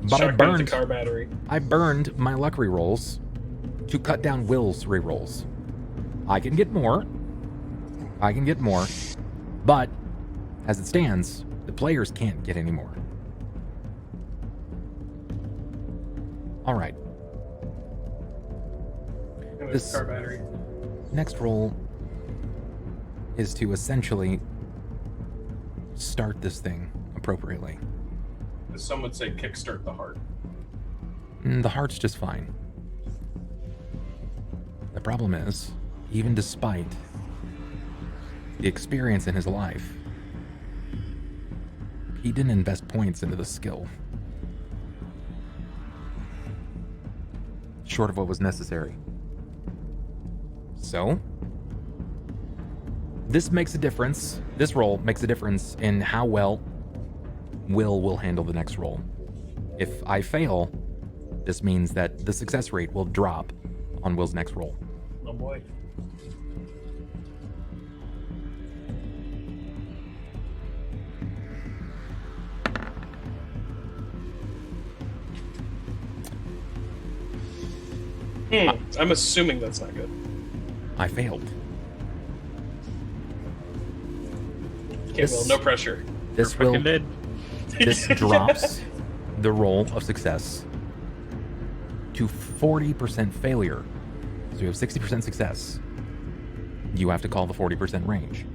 Speaker 1: but
Speaker 3: Shotgun with the car battery.
Speaker 1: I burned my luck rerolls to cut down Will's rerolls. I can get more, but as it stands, the players can't get any more. All right.
Speaker 3: And with
Speaker 1: This-
Speaker 3: car battery.
Speaker 1: Next roll is to essentially start this thing appropriately.
Speaker 3: Some would say kickstart the heart.
Speaker 1: The heart's just fine. The problem is, even despite the experience in his life, he didn't invest points into the skill. Short of what was necessary. So, this makes a difference. This roll makes a difference in how well will handle the next roll. If I fail, this means that the success rate will drop on Will's next roll.
Speaker 3: Oh boy. I'm assuming that's not good.
Speaker 1: I failed.
Speaker 3: Okay, well, no pressure.
Speaker 1: This
Speaker 5: Fucking
Speaker 1: will.
Speaker 5: dead.
Speaker 1: This drops the roll of success to 40% failure. So you have 60% success. You have to call the 40% range.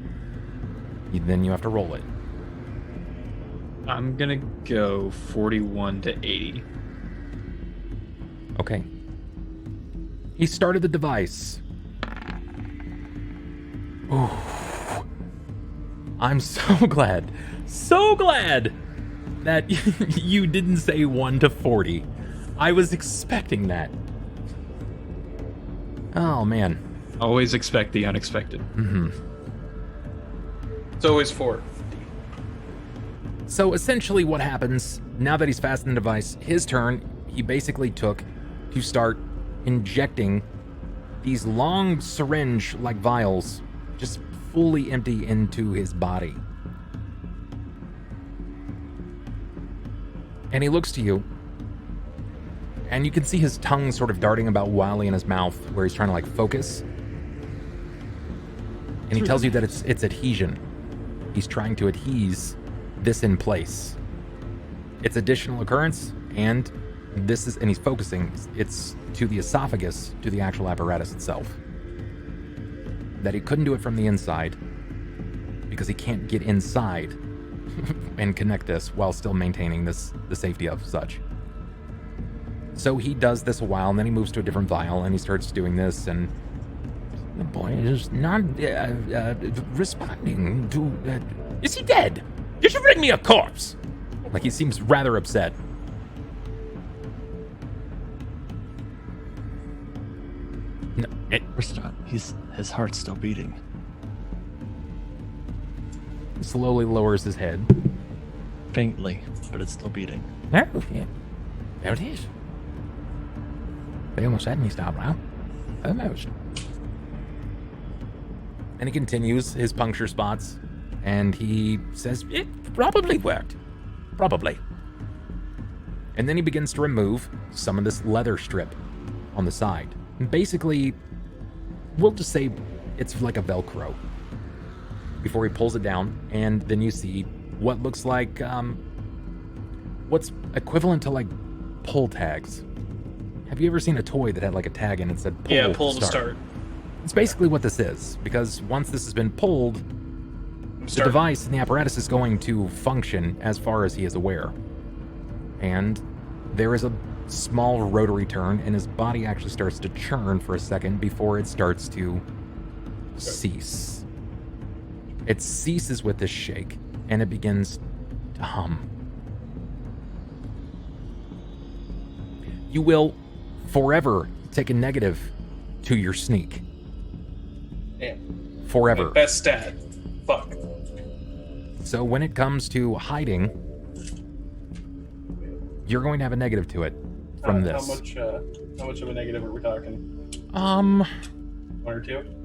Speaker 1: Then you have to roll it.
Speaker 5: I'm gonna go 41 to 80.
Speaker 1: Okay. He started the device. Ooh. I'm so glad that you didn't say 1 to 40. I was expecting that. Oh, man.
Speaker 5: Always expect the unexpected.
Speaker 1: Mm-hmm.
Speaker 3: It's always 4.
Speaker 1: So essentially what happens, now that he's fastened the device, his turn, he basically took to start injecting these long syringe-like vials, just fully empty into his body. And he looks to you, and you can see his tongue sort of darting about wildly in his mouth, where he's trying to, like, focus. And he tells you that it's adhesion. He's trying to adhese this in place. It's additional occurrence, and he's focusing. It's to the esophagus, to the actual apparatus itself. That he couldn't do it from the inside, because he can't get inside and connect this while still maintaining the safety of such. So he does this a while, and then he moves to a different vial, and he starts doing this, and the boy is not responding to... is he dead? Did you bring me a corpse? Like, he seems rather upset. No,
Speaker 4: Of course not. His heart's still beating.
Speaker 1: slowly lowers his head.
Speaker 4: Faintly, but it's still beating.
Speaker 1: Oh, yeah. There it is. They almost had me stop now. Almost. And he continues his puncture spots, and he says, it probably worked. Probably. And then he begins to remove some of this leather strip on the side. And basically, we'll just say it's like a Velcro. Before he pulls it down, and then you see what looks like, what's equivalent to, like, pull tags. Have you ever seen a toy that had, like, a tag in it that said pull?
Speaker 3: Yeah, pull to start.
Speaker 1: It's basically what this is, because once this has been pulled, the device and the apparatus is going to function as far as he is aware. And there is a small rotary turn, and his body actually starts to churn for a second before it starts to cease. It ceases with this shake, and it begins to hum. You will forever take a negative to your sneak.
Speaker 3: Damn.
Speaker 1: Forever.
Speaker 3: My best stat. Fuck.
Speaker 1: So when it comes to hiding, you're going to have a negative to it from this.
Speaker 3: How much of a negative are we talking?
Speaker 1: 1
Speaker 3: or 2?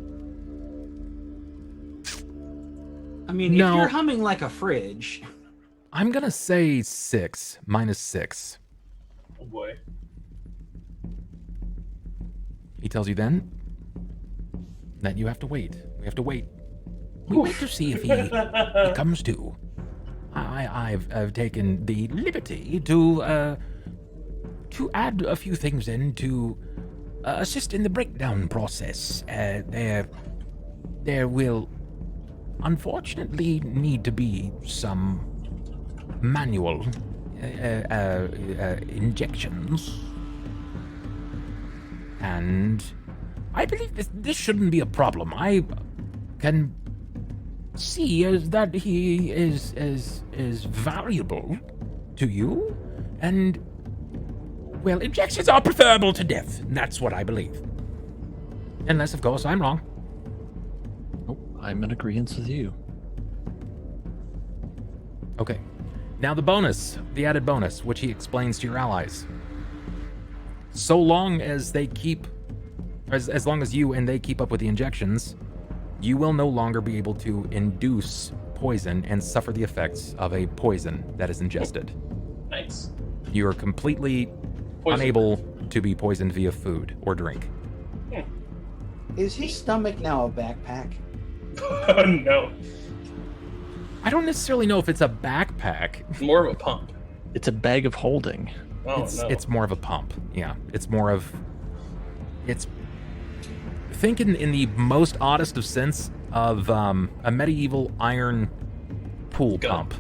Speaker 6: I mean,
Speaker 1: No.
Speaker 6: if you're humming like a fridge,
Speaker 1: I'm gonna say 6, -6.
Speaker 3: Oh boy.
Speaker 1: He tells you then that you have to wait. We have to wait. We wait to see if he comes to. I've taken the liberty to add a few things in to assist in the breakdown process. There will unfortunately need to be some manual injections. And I believe this shouldn't be a problem. I can see as that he is valuable to you, and well, injections are preferable to death. That's what I believe. Unless, of course, I'm wrong.
Speaker 4: Oh, I'm in agreement with you.
Speaker 1: Okay. Now the added bonus, which he explains to your allies. So long as they keep, as long as you and they keep up with the injections, you will no longer be able to induce poison and suffer the effects of a poison that is ingested.
Speaker 3: Nice.
Speaker 1: You are completely unable to be poisoned via food or drink.
Speaker 6: Is his stomach now a backpack?
Speaker 3: Oh, no.
Speaker 1: I don't necessarily know if it's a backpack.
Speaker 3: More of a pump.
Speaker 4: It's a bag of holding.
Speaker 3: Oh, no.
Speaker 1: It's more of a pump. Yeah, it's more of... It's... Think in the most oddest of sense of a medieval iron pool pump.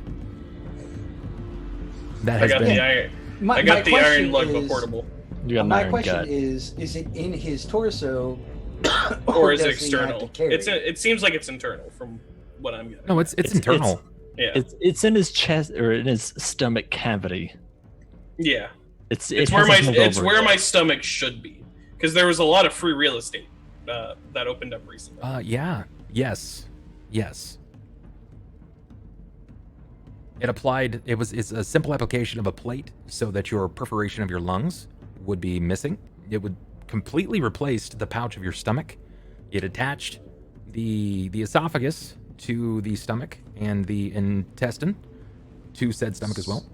Speaker 1: That has been...
Speaker 3: the iron. I got the iron lug portable.
Speaker 4: You got an
Speaker 6: my
Speaker 4: iron
Speaker 6: question
Speaker 4: gut.
Speaker 6: is it in his torso
Speaker 3: Or is it
Speaker 6: does he have
Speaker 3: external?
Speaker 6: to carry
Speaker 3: It seems like it's internal from what I'm getting.
Speaker 1: No, it's internal.
Speaker 3: Yeah.
Speaker 4: It's in his chest or in his stomach cavity.
Speaker 3: Yeah.
Speaker 4: It's
Speaker 3: where my stomach should be, because there was a lot of free real estate that opened up recently.
Speaker 1: Yeah. Yes. It's a simple application of a plate so that your perforation of your lungs would be missing. It would completely replace the pouch of your stomach. It attached the esophagus to the stomach and the intestine to said stomach as well.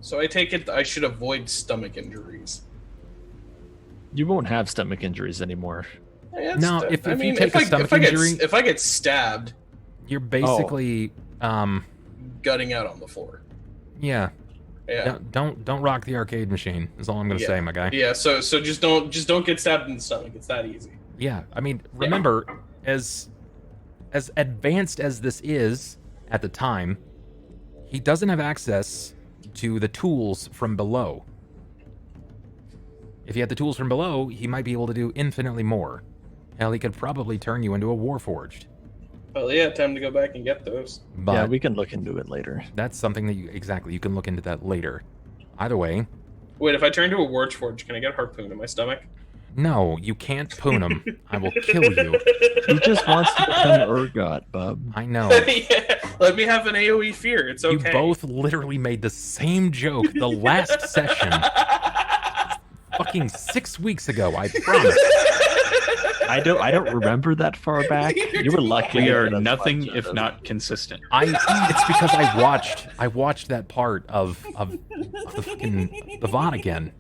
Speaker 3: So I take it I should avoid stomach injuries.
Speaker 4: You won't have stomach injuries anymore.
Speaker 1: No, if you take a stomach injury,
Speaker 3: if I get stabbed,
Speaker 1: you're basically
Speaker 3: gutting out on the floor.
Speaker 1: Yeah.
Speaker 3: Yeah.
Speaker 1: Don't rock the arcade machine. Is all I'm gonna say, my guy.
Speaker 3: Yeah. So just don't get stabbed in the stomach. It's that easy.
Speaker 1: Yeah. I mean, remember, as advanced as this is at the time, he doesn't have access to the tools from below. If he had the tools from below, he might be able to do infinitely more. Hell, he could probably turn you into a warforged.
Speaker 3: Well, yeah, time to go back and get those.
Speaker 1: But
Speaker 4: yeah, we can look into it later.
Speaker 1: That's something that you can look into that later. Either way.
Speaker 3: Wait, if I turn into a warforged, can I get a harpoon in my stomach?
Speaker 1: No, you can't poon him. I will kill you.
Speaker 4: He just wants to become Urgot, bub.
Speaker 1: I know.
Speaker 3: Yeah, let me have an AoE fear. It's okay.
Speaker 1: You both literally made the same joke the last session. Fucking 6 weeks ago, I promise.
Speaker 5: I don't remember that far back.
Speaker 4: You were lucky.
Speaker 5: We are nothing if not consistent.
Speaker 1: It's because I watched that part of the fucking the VOD again.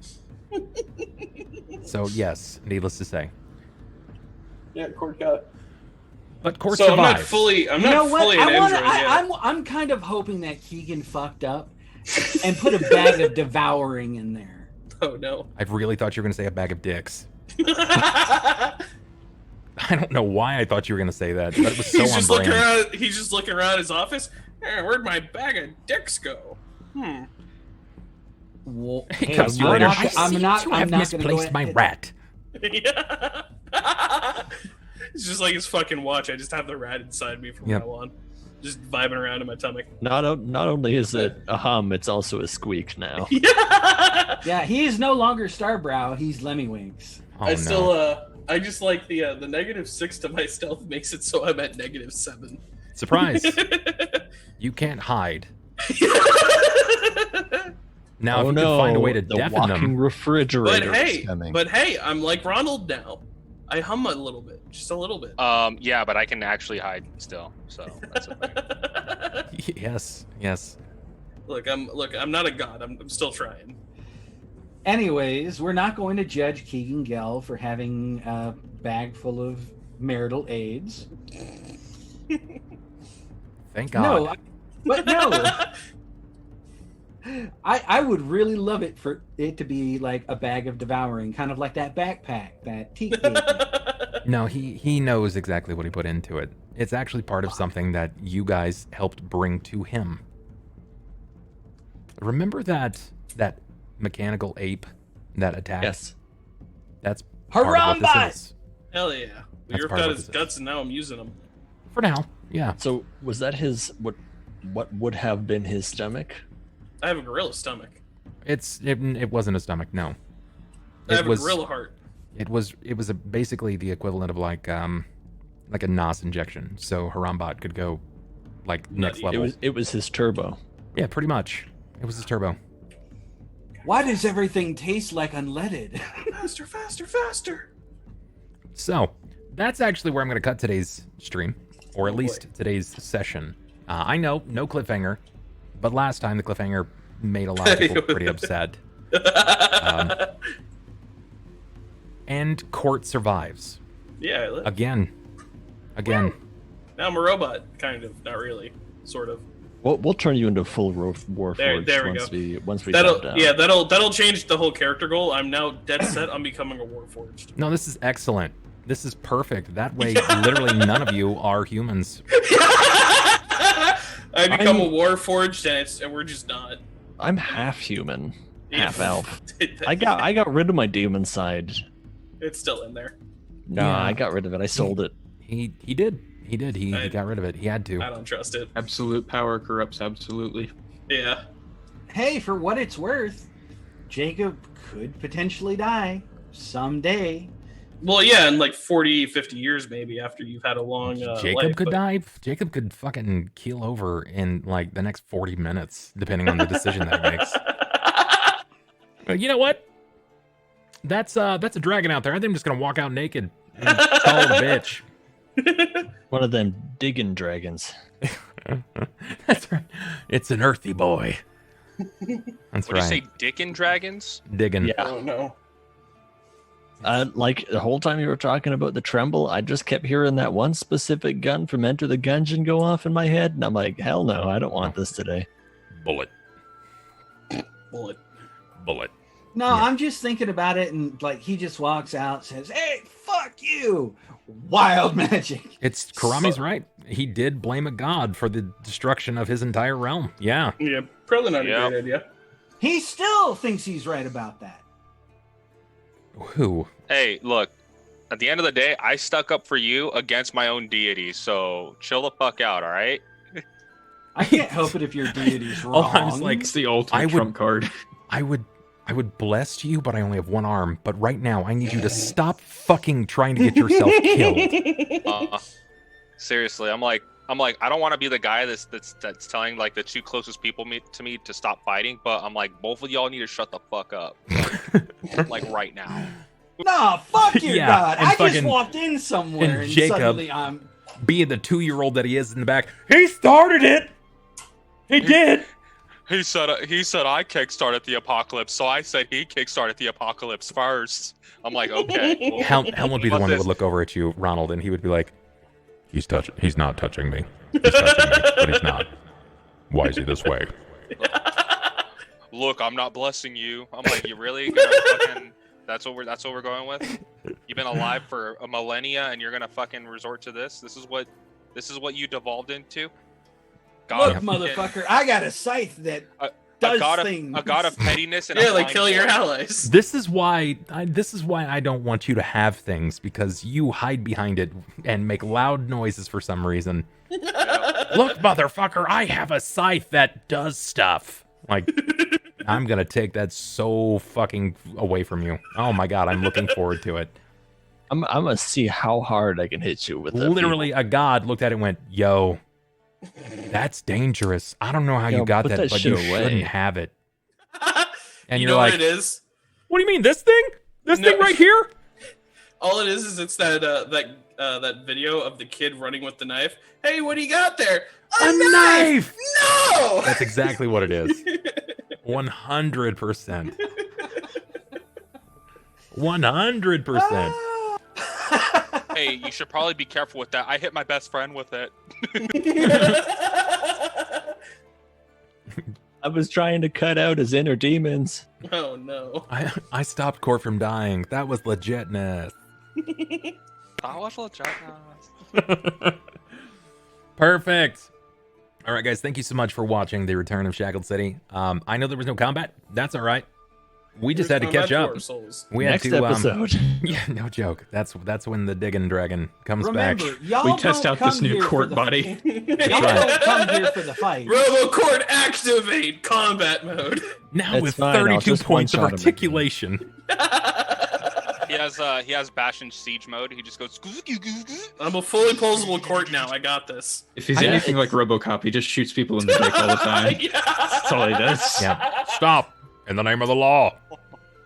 Speaker 1: So yes, needless to say.
Speaker 3: Yeah, Cort got it.
Speaker 1: But Cort
Speaker 3: so
Speaker 1: survives.
Speaker 3: I'm not fully an android yet.
Speaker 6: I'm kind of hoping that Keegan fucked up and put a bag of devouring in there.
Speaker 3: Oh no.
Speaker 1: I really thought you were gonna say a bag of dicks. I don't know why I thought you were gonna say that, but it was so on brand.
Speaker 3: He's just looking around his office. Hey, where'd my bag of dicks go?
Speaker 6: Well,
Speaker 1: He
Speaker 6: hey,
Speaker 1: comes you later.
Speaker 6: I'm not
Speaker 1: You have
Speaker 6: gonna
Speaker 1: misplaced my rat.
Speaker 3: Yeah. It's just like his fucking watch. I just have the rat inside me from now on, just vibing around in my tummy.
Speaker 4: Not only is it a hum, it's also a squeak now.
Speaker 6: Yeah, he is no longer Starbrow. He's Lemmywinks.
Speaker 1: Oh,
Speaker 3: I just like the -6 to my stealth makes it so I'm at -7.
Speaker 1: Surprise! You can't hide. Now, if you can find a way to
Speaker 4: the
Speaker 1: deafen
Speaker 4: walking
Speaker 1: them.
Speaker 4: refrigerator is coming.
Speaker 3: But hey, I'm like Ronald now. I hum a little bit, just a little bit.
Speaker 2: Yeah, but I can actually hide still, so that's a thing.
Speaker 1: Yes.
Speaker 3: Look, I'm not a god. I'm still trying.
Speaker 6: Anyways, we're not going to judge Keegan Gell for having a bag full of marital aids.
Speaker 1: Thank God.
Speaker 6: No. I would really love it for it to be like a bag of devouring, kind of like that backpack that Teak gave me.
Speaker 1: No, he knows exactly what he put into it. It's actually part of something that you guys helped bring to him. Remember that mechanical ape that attacked?
Speaker 4: Yes.
Speaker 1: That's part of what
Speaker 6: Harambot!
Speaker 1: this is.
Speaker 3: Hell yeah. We
Speaker 1: That's
Speaker 3: ripped
Speaker 1: part of
Speaker 3: out
Speaker 1: what
Speaker 3: his
Speaker 1: this is.
Speaker 3: guts and now I'm using them.
Speaker 1: For now, yeah.
Speaker 4: So was that his what would have been his stomach?
Speaker 3: I have a gorilla stomach.
Speaker 1: It wasn't a stomach, no.
Speaker 3: I have
Speaker 1: was
Speaker 3: a gorilla heart.
Speaker 1: it was basically the equivalent of like a NOS injection. So Harambot could go like next
Speaker 3: Nutty.
Speaker 1: level.
Speaker 4: It was his turbo.
Speaker 1: Yeah, pretty much. It was his turbo.
Speaker 6: Why does everything taste like unleaded?
Speaker 3: Faster, faster, faster.
Speaker 1: So that's actually where I'm going to cut today's stream, or at
Speaker 3: Oh,
Speaker 1: least today's session. I know, no cliffhanger, but last time the cliffhanger made a lot of people pretty upset. And Cort survives.
Speaker 3: Yeah, I live.
Speaker 1: Again.
Speaker 3: Now I'm a robot, kind of. Not really. Sort of.
Speaker 4: We'll turn you into full Warforged
Speaker 3: There we
Speaker 4: once
Speaker 3: go.
Speaker 4: once we
Speaker 3: That'll
Speaker 4: drop down.
Speaker 3: yeah, that'll change the whole character goal. I'm now dead set on becoming a warforged.
Speaker 1: No, this is excellent. This is perfect. That way, literally none of you are humans.
Speaker 3: I become a warforged and we're just not.
Speaker 4: I'm half human, half
Speaker 3: Yeah.
Speaker 4: elf. I got rid of my demon side.
Speaker 3: It's still in there.
Speaker 4: No,
Speaker 1: Yeah.
Speaker 4: I got rid of it. I sold it.
Speaker 1: He did. He got rid of it. He had to.
Speaker 3: I don't trust it.
Speaker 5: Absolute power corrupts absolutely.
Speaker 3: Yeah.
Speaker 6: Hey, for what it's worth, Jacob could potentially die someday.
Speaker 3: Well, yeah, in like 40, 50 years maybe after you've had a long
Speaker 1: Jacob
Speaker 3: life,
Speaker 1: could
Speaker 3: but-
Speaker 1: die. Jacob could fucking keel over in like the next 40 minutes, depending on the decision that he makes. But you know what? That's a dragon out there. I think I'm just gonna walk out naked and call it a bitch.
Speaker 4: One of them digging dragons.
Speaker 1: That's right. It's an earthy boy. That's
Speaker 2: What do you say, Dickin' Dragons?
Speaker 1: Digging.
Speaker 4: Yeah.
Speaker 3: Oh no.
Speaker 4: Like the whole time you were talking about the tremble, I just kept hearing that one specific gun from Enter the Gungeon go off in my head, and I'm like, hell no, I don't want this today.
Speaker 1: Bullet.
Speaker 3: Bullet.
Speaker 6: No,
Speaker 1: Yeah.
Speaker 6: I'm just thinking about it, and like he just walks out, says, "Hey, fuck you, wild magic."
Speaker 1: It's Karami's right. He did blame a god for the destruction of his entire realm. Yeah.
Speaker 3: Yeah, probably not
Speaker 2: Yeah.
Speaker 3: a great idea.
Speaker 6: He still thinks he's right about that.
Speaker 1: Who?
Speaker 2: Hey, look. At the end of the day, I stuck up for you against my own deity, so chill the fuck out, all right?
Speaker 6: I can't help it if your deity's wrong.
Speaker 1: Oh, I was like,
Speaker 5: It's the ultimate
Speaker 1: I would-
Speaker 5: trump card.
Speaker 1: I would bless you, but I only have one arm. But right now, I need you to stop fucking trying to get yourself killed.
Speaker 2: Seriously, I'm like, I don't want to be the guy that's telling like the two closest people to me to stop fighting, but I'm like, both of y'all need to shut the fuck up, like right now.
Speaker 6: Nah, fuck your
Speaker 1: Yeah,
Speaker 6: god.
Speaker 1: and
Speaker 6: I just
Speaker 1: fucking-
Speaker 6: walked in somewhere
Speaker 1: and
Speaker 6: and,
Speaker 1: Jacob-
Speaker 6: suddenly I'm.
Speaker 1: Being the 2-year-old that he is in the back, he started it. He did.
Speaker 2: He said I kickstarted the apocalypse, so I said he kickstarted the apocalypse first. I'm like, okay. Well,
Speaker 1: Hel would be the
Speaker 2: what's
Speaker 1: one that
Speaker 2: this?
Speaker 1: would look over at you, Ronald, and he would be like, He's not touching me. He's touching me, but he's not. Why is he this way?
Speaker 2: Look, I'm not blessing you. I'm like, you really gonna fucking? That's what we're going with. You've been alive for a millennia, and you're gonna fucking resort to this. This is what you devolved into.
Speaker 6: Look,
Speaker 2: of-
Speaker 6: motherfucker, I got a scythe that
Speaker 2: a
Speaker 6: does
Speaker 2: god
Speaker 6: things.
Speaker 2: of pettiness and
Speaker 3: Yeah,
Speaker 2: a
Speaker 3: like
Speaker 2: blind
Speaker 3: kill your
Speaker 2: force.
Speaker 3: allies.
Speaker 1: This is why I don't want you to have things, because you hide behind it and make loud noises for some reason. Look, motherfucker, I have a scythe that does stuff. Like, I'm gonna take that so fucking away from you. Oh my god, I'm looking forward to it.
Speaker 4: I'm gonna see how hard I can hit you with that.
Speaker 1: Literally, a god looked at it and went, "Yo, that's dangerous. I don't know how
Speaker 4: Yo,
Speaker 1: you got
Speaker 4: put
Speaker 1: that,
Speaker 4: that
Speaker 1: but
Speaker 4: shit
Speaker 1: you
Speaker 4: away."
Speaker 1: shouldn't have it." And
Speaker 3: You
Speaker 1: you're
Speaker 3: know
Speaker 1: like,
Speaker 3: what it is?
Speaker 1: "What do you mean, this thing? This
Speaker 3: No.
Speaker 1: thing right here?"
Speaker 3: All it is it's that video of the kid running with the knife. Hey, what do you got there?
Speaker 1: A knife!
Speaker 3: No.
Speaker 1: That's exactly what it is. 100%. 100%.
Speaker 2: Hey, you should probably be careful with that. I hit my best friend with it.
Speaker 4: I was trying to cut out his inner demons.
Speaker 3: Oh no.
Speaker 1: I stopped Cort from dying. That was legitness. Perfect. All right, guys. Thank you so much for watching the return of Shackled City. I know there was no combat. That's all right. We just had to catch up. We had
Speaker 4: Next
Speaker 1: to,
Speaker 4: episode.
Speaker 1: yeah, no joke. That's when the digging dragon comes
Speaker 6: Remember,
Speaker 1: back.
Speaker 6: y'all
Speaker 5: We test
Speaker 6: don't
Speaker 5: out this
Speaker 6: come
Speaker 5: new
Speaker 6: here
Speaker 5: Cort
Speaker 6: for the-
Speaker 5: body.
Speaker 6: Y'all don't come here for the fight.
Speaker 3: Cort, activate combat mode.
Speaker 1: Now
Speaker 4: It's
Speaker 1: with
Speaker 4: fine, I'll
Speaker 1: 32
Speaker 4: just
Speaker 1: points of
Speaker 4: one-shot him.
Speaker 1: articulation.
Speaker 2: He has Bastion siege mode. He just goes.
Speaker 3: I'm a fully posable Cort now. I got this.
Speaker 5: If he's anything like RoboCop, he just shoots people in the dick all the time.
Speaker 3: Yeah.
Speaker 5: That's all he does.
Speaker 1: Yeah. Stop. In the name of the law.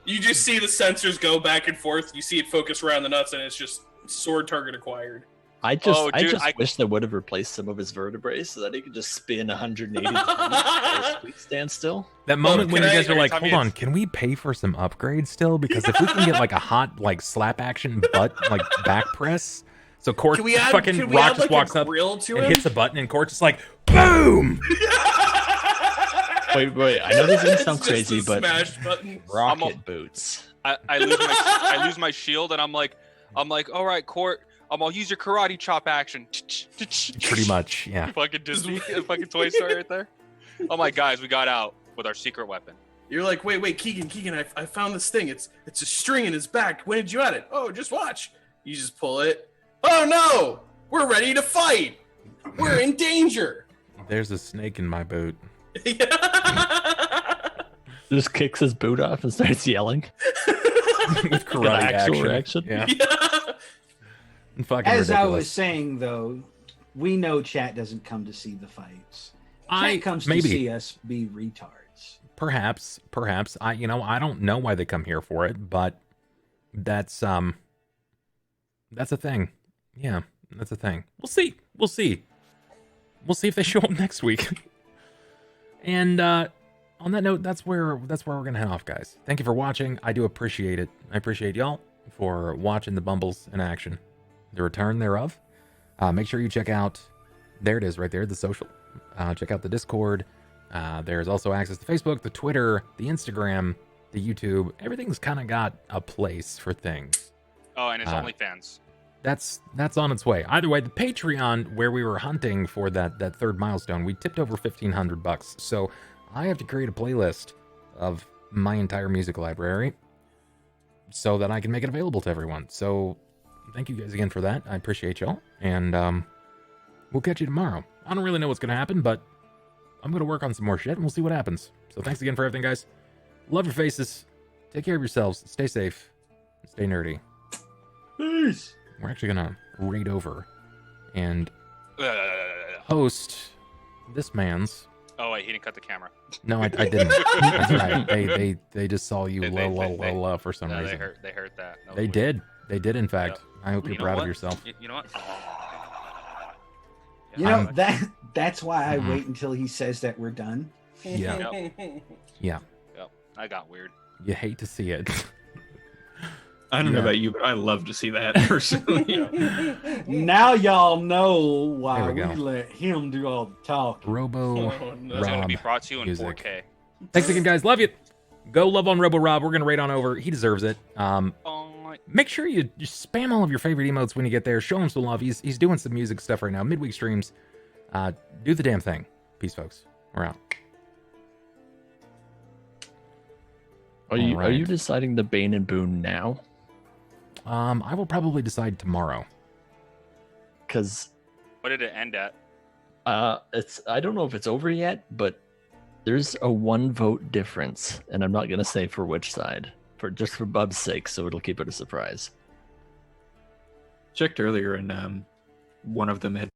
Speaker 3: You just see the sensors go back and forth. You see it focus around the nuts, and it's just sword target acquired.
Speaker 4: I just
Speaker 2: I
Speaker 4: wish they would have replaced some of his vertebrae so that he could just spin 180 degrees, stand still.
Speaker 1: That moment when you guys are like,
Speaker 2: every time
Speaker 1: hold
Speaker 2: he-
Speaker 1: on, can we pay for some upgrades still? Because if we can get like a hot like slap action butt like back press. So Cort fucking Rahk just walks up
Speaker 3: grill to
Speaker 1: and
Speaker 3: him?
Speaker 1: hits a button and Cort's just like, boom!
Speaker 4: Wait, I know this is gonna sound
Speaker 3: It's just
Speaker 4: crazy,
Speaker 3: a
Speaker 4: but
Speaker 3: smash button.
Speaker 4: rocket boots.
Speaker 2: I lose my shield, and I'm like, all right, Cort. I'll use your karate chop action.
Speaker 1: Pretty much, yeah.
Speaker 2: Fucking Disney, fucking Toy Story right there. I'm like, guys, we got out with our secret weapon.
Speaker 3: You're like, wait, Keegan, I found this thing. It's a string in his back. When did you add it? Oh, just watch. You just pull it. Oh no! We're ready to fight. We're in danger.
Speaker 1: There's a snake in my boot.
Speaker 4: Just kicks his boot off and starts yelling.
Speaker 1: With karate
Speaker 4: actual
Speaker 1: action.
Speaker 4: reaction.
Speaker 1: Yeah. Fucking
Speaker 6: As I was
Speaker 1: ridiculous.
Speaker 6: saying, though, we know chat doesn't come to see the fights.
Speaker 1: I
Speaker 6: Chat comes
Speaker 1: maybe
Speaker 6: to see us be retards.
Speaker 1: perhaps I don't know why they come here for it, but that's a thing. Yeah, that's a thing. We'll see if they show up next week. And on that note, that's where we're gonna head off, guys. Thank you for watching. I do appreciate it. I appreciate y'all for watching the Bumbles in action, the return thereof. Make sure you check out, there it is right there, the social. Check out the Discord. There's also access to Facebook, the Twitter, the Instagram, the YouTube. Everything's kind of got a place for things.
Speaker 2: Oh, and it's OnlyFans.
Speaker 1: That's on its way. Either way, the Patreon, where we were hunting for that third milestone, we tipped over $1,500. So I have to create a playlist of my entire music library so that I can make it available to everyone. So thank you guys again for that. I appreciate y'all. And we'll catch you tomorrow. I don't really know what's going to happen, but I'm going to work on some more shit and we'll see what happens. So thanks again for everything, guys. Love your faces. Take care of yourselves. Stay safe. Stay nerdy.
Speaker 6: Peace.
Speaker 1: We're actually going to raid over and host this man's.
Speaker 2: Oh wait, he didn't cut the camera.
Speaker 1: No, I didn't. That's right. They just saw you for some
Speaker 2: No,
Speaker 1: reason.
Speaker 2: they heard that. No,
Speaker 1: They did. They did, in fact. I hope you're
Speaker 2: know
Speaker 1: proud
Speaker 2: what?
Speaker 1: of yourself.
Speaker 2: You know what?
Speaker 6: You know, that's why I
Speaker 1: Mhm.
Speaker 6: wait until he says that we're done.
Speaker 1: Yeah. Yeah.
Speaker 2: Yep, I got weird.
Speaker 1: You hate to see it.
Speaker 5: I don't know
Speaker 1: Yeah.
Speaker 5: about you, but I love to see that personally.
Speaker 6: Now y'all know
Speaker 1: There
Speaker 6: why
Speaker 1: we
Speaker 6: we,
Speaker 1: go.
Speaker 6: let him do all the talking.
Speaker 1: Robo
Speaker 3: Oh, no.
Speaker 2: It's going to
Speaker 1: Rob
Speaker 2: be brought to you in
Speaker 1: music.
Speaker 2: 4K.
Speaker 1: Thanks again, guys. Love you. Go love on Robo Rob. We're gonna raid on over. He deserves it.
Speaker 2: Bye.
Speaker 1: Make sure you just spam all of your favorite emotes when you get there. Show him some love. He's doing some music stuff right now. Midweek streams. Do the damn thing. Peace, folks. We're out.
Speaker 4: Are you
Speaker 1: Alright.
Speaker 4: deciding the Bane and Boon now?
Speaker 1: I will probably decide tomorrow.
Speaker 4: Because
Speaker 2: What did it end at?
Speaker 4: I don't know if it's over yet, but there's a 1 vote difference, and I'm not gonna say for which side, for Bub's sake, so it'll keep it a surprise.
Speaker 5: Checked earlier, and one of them had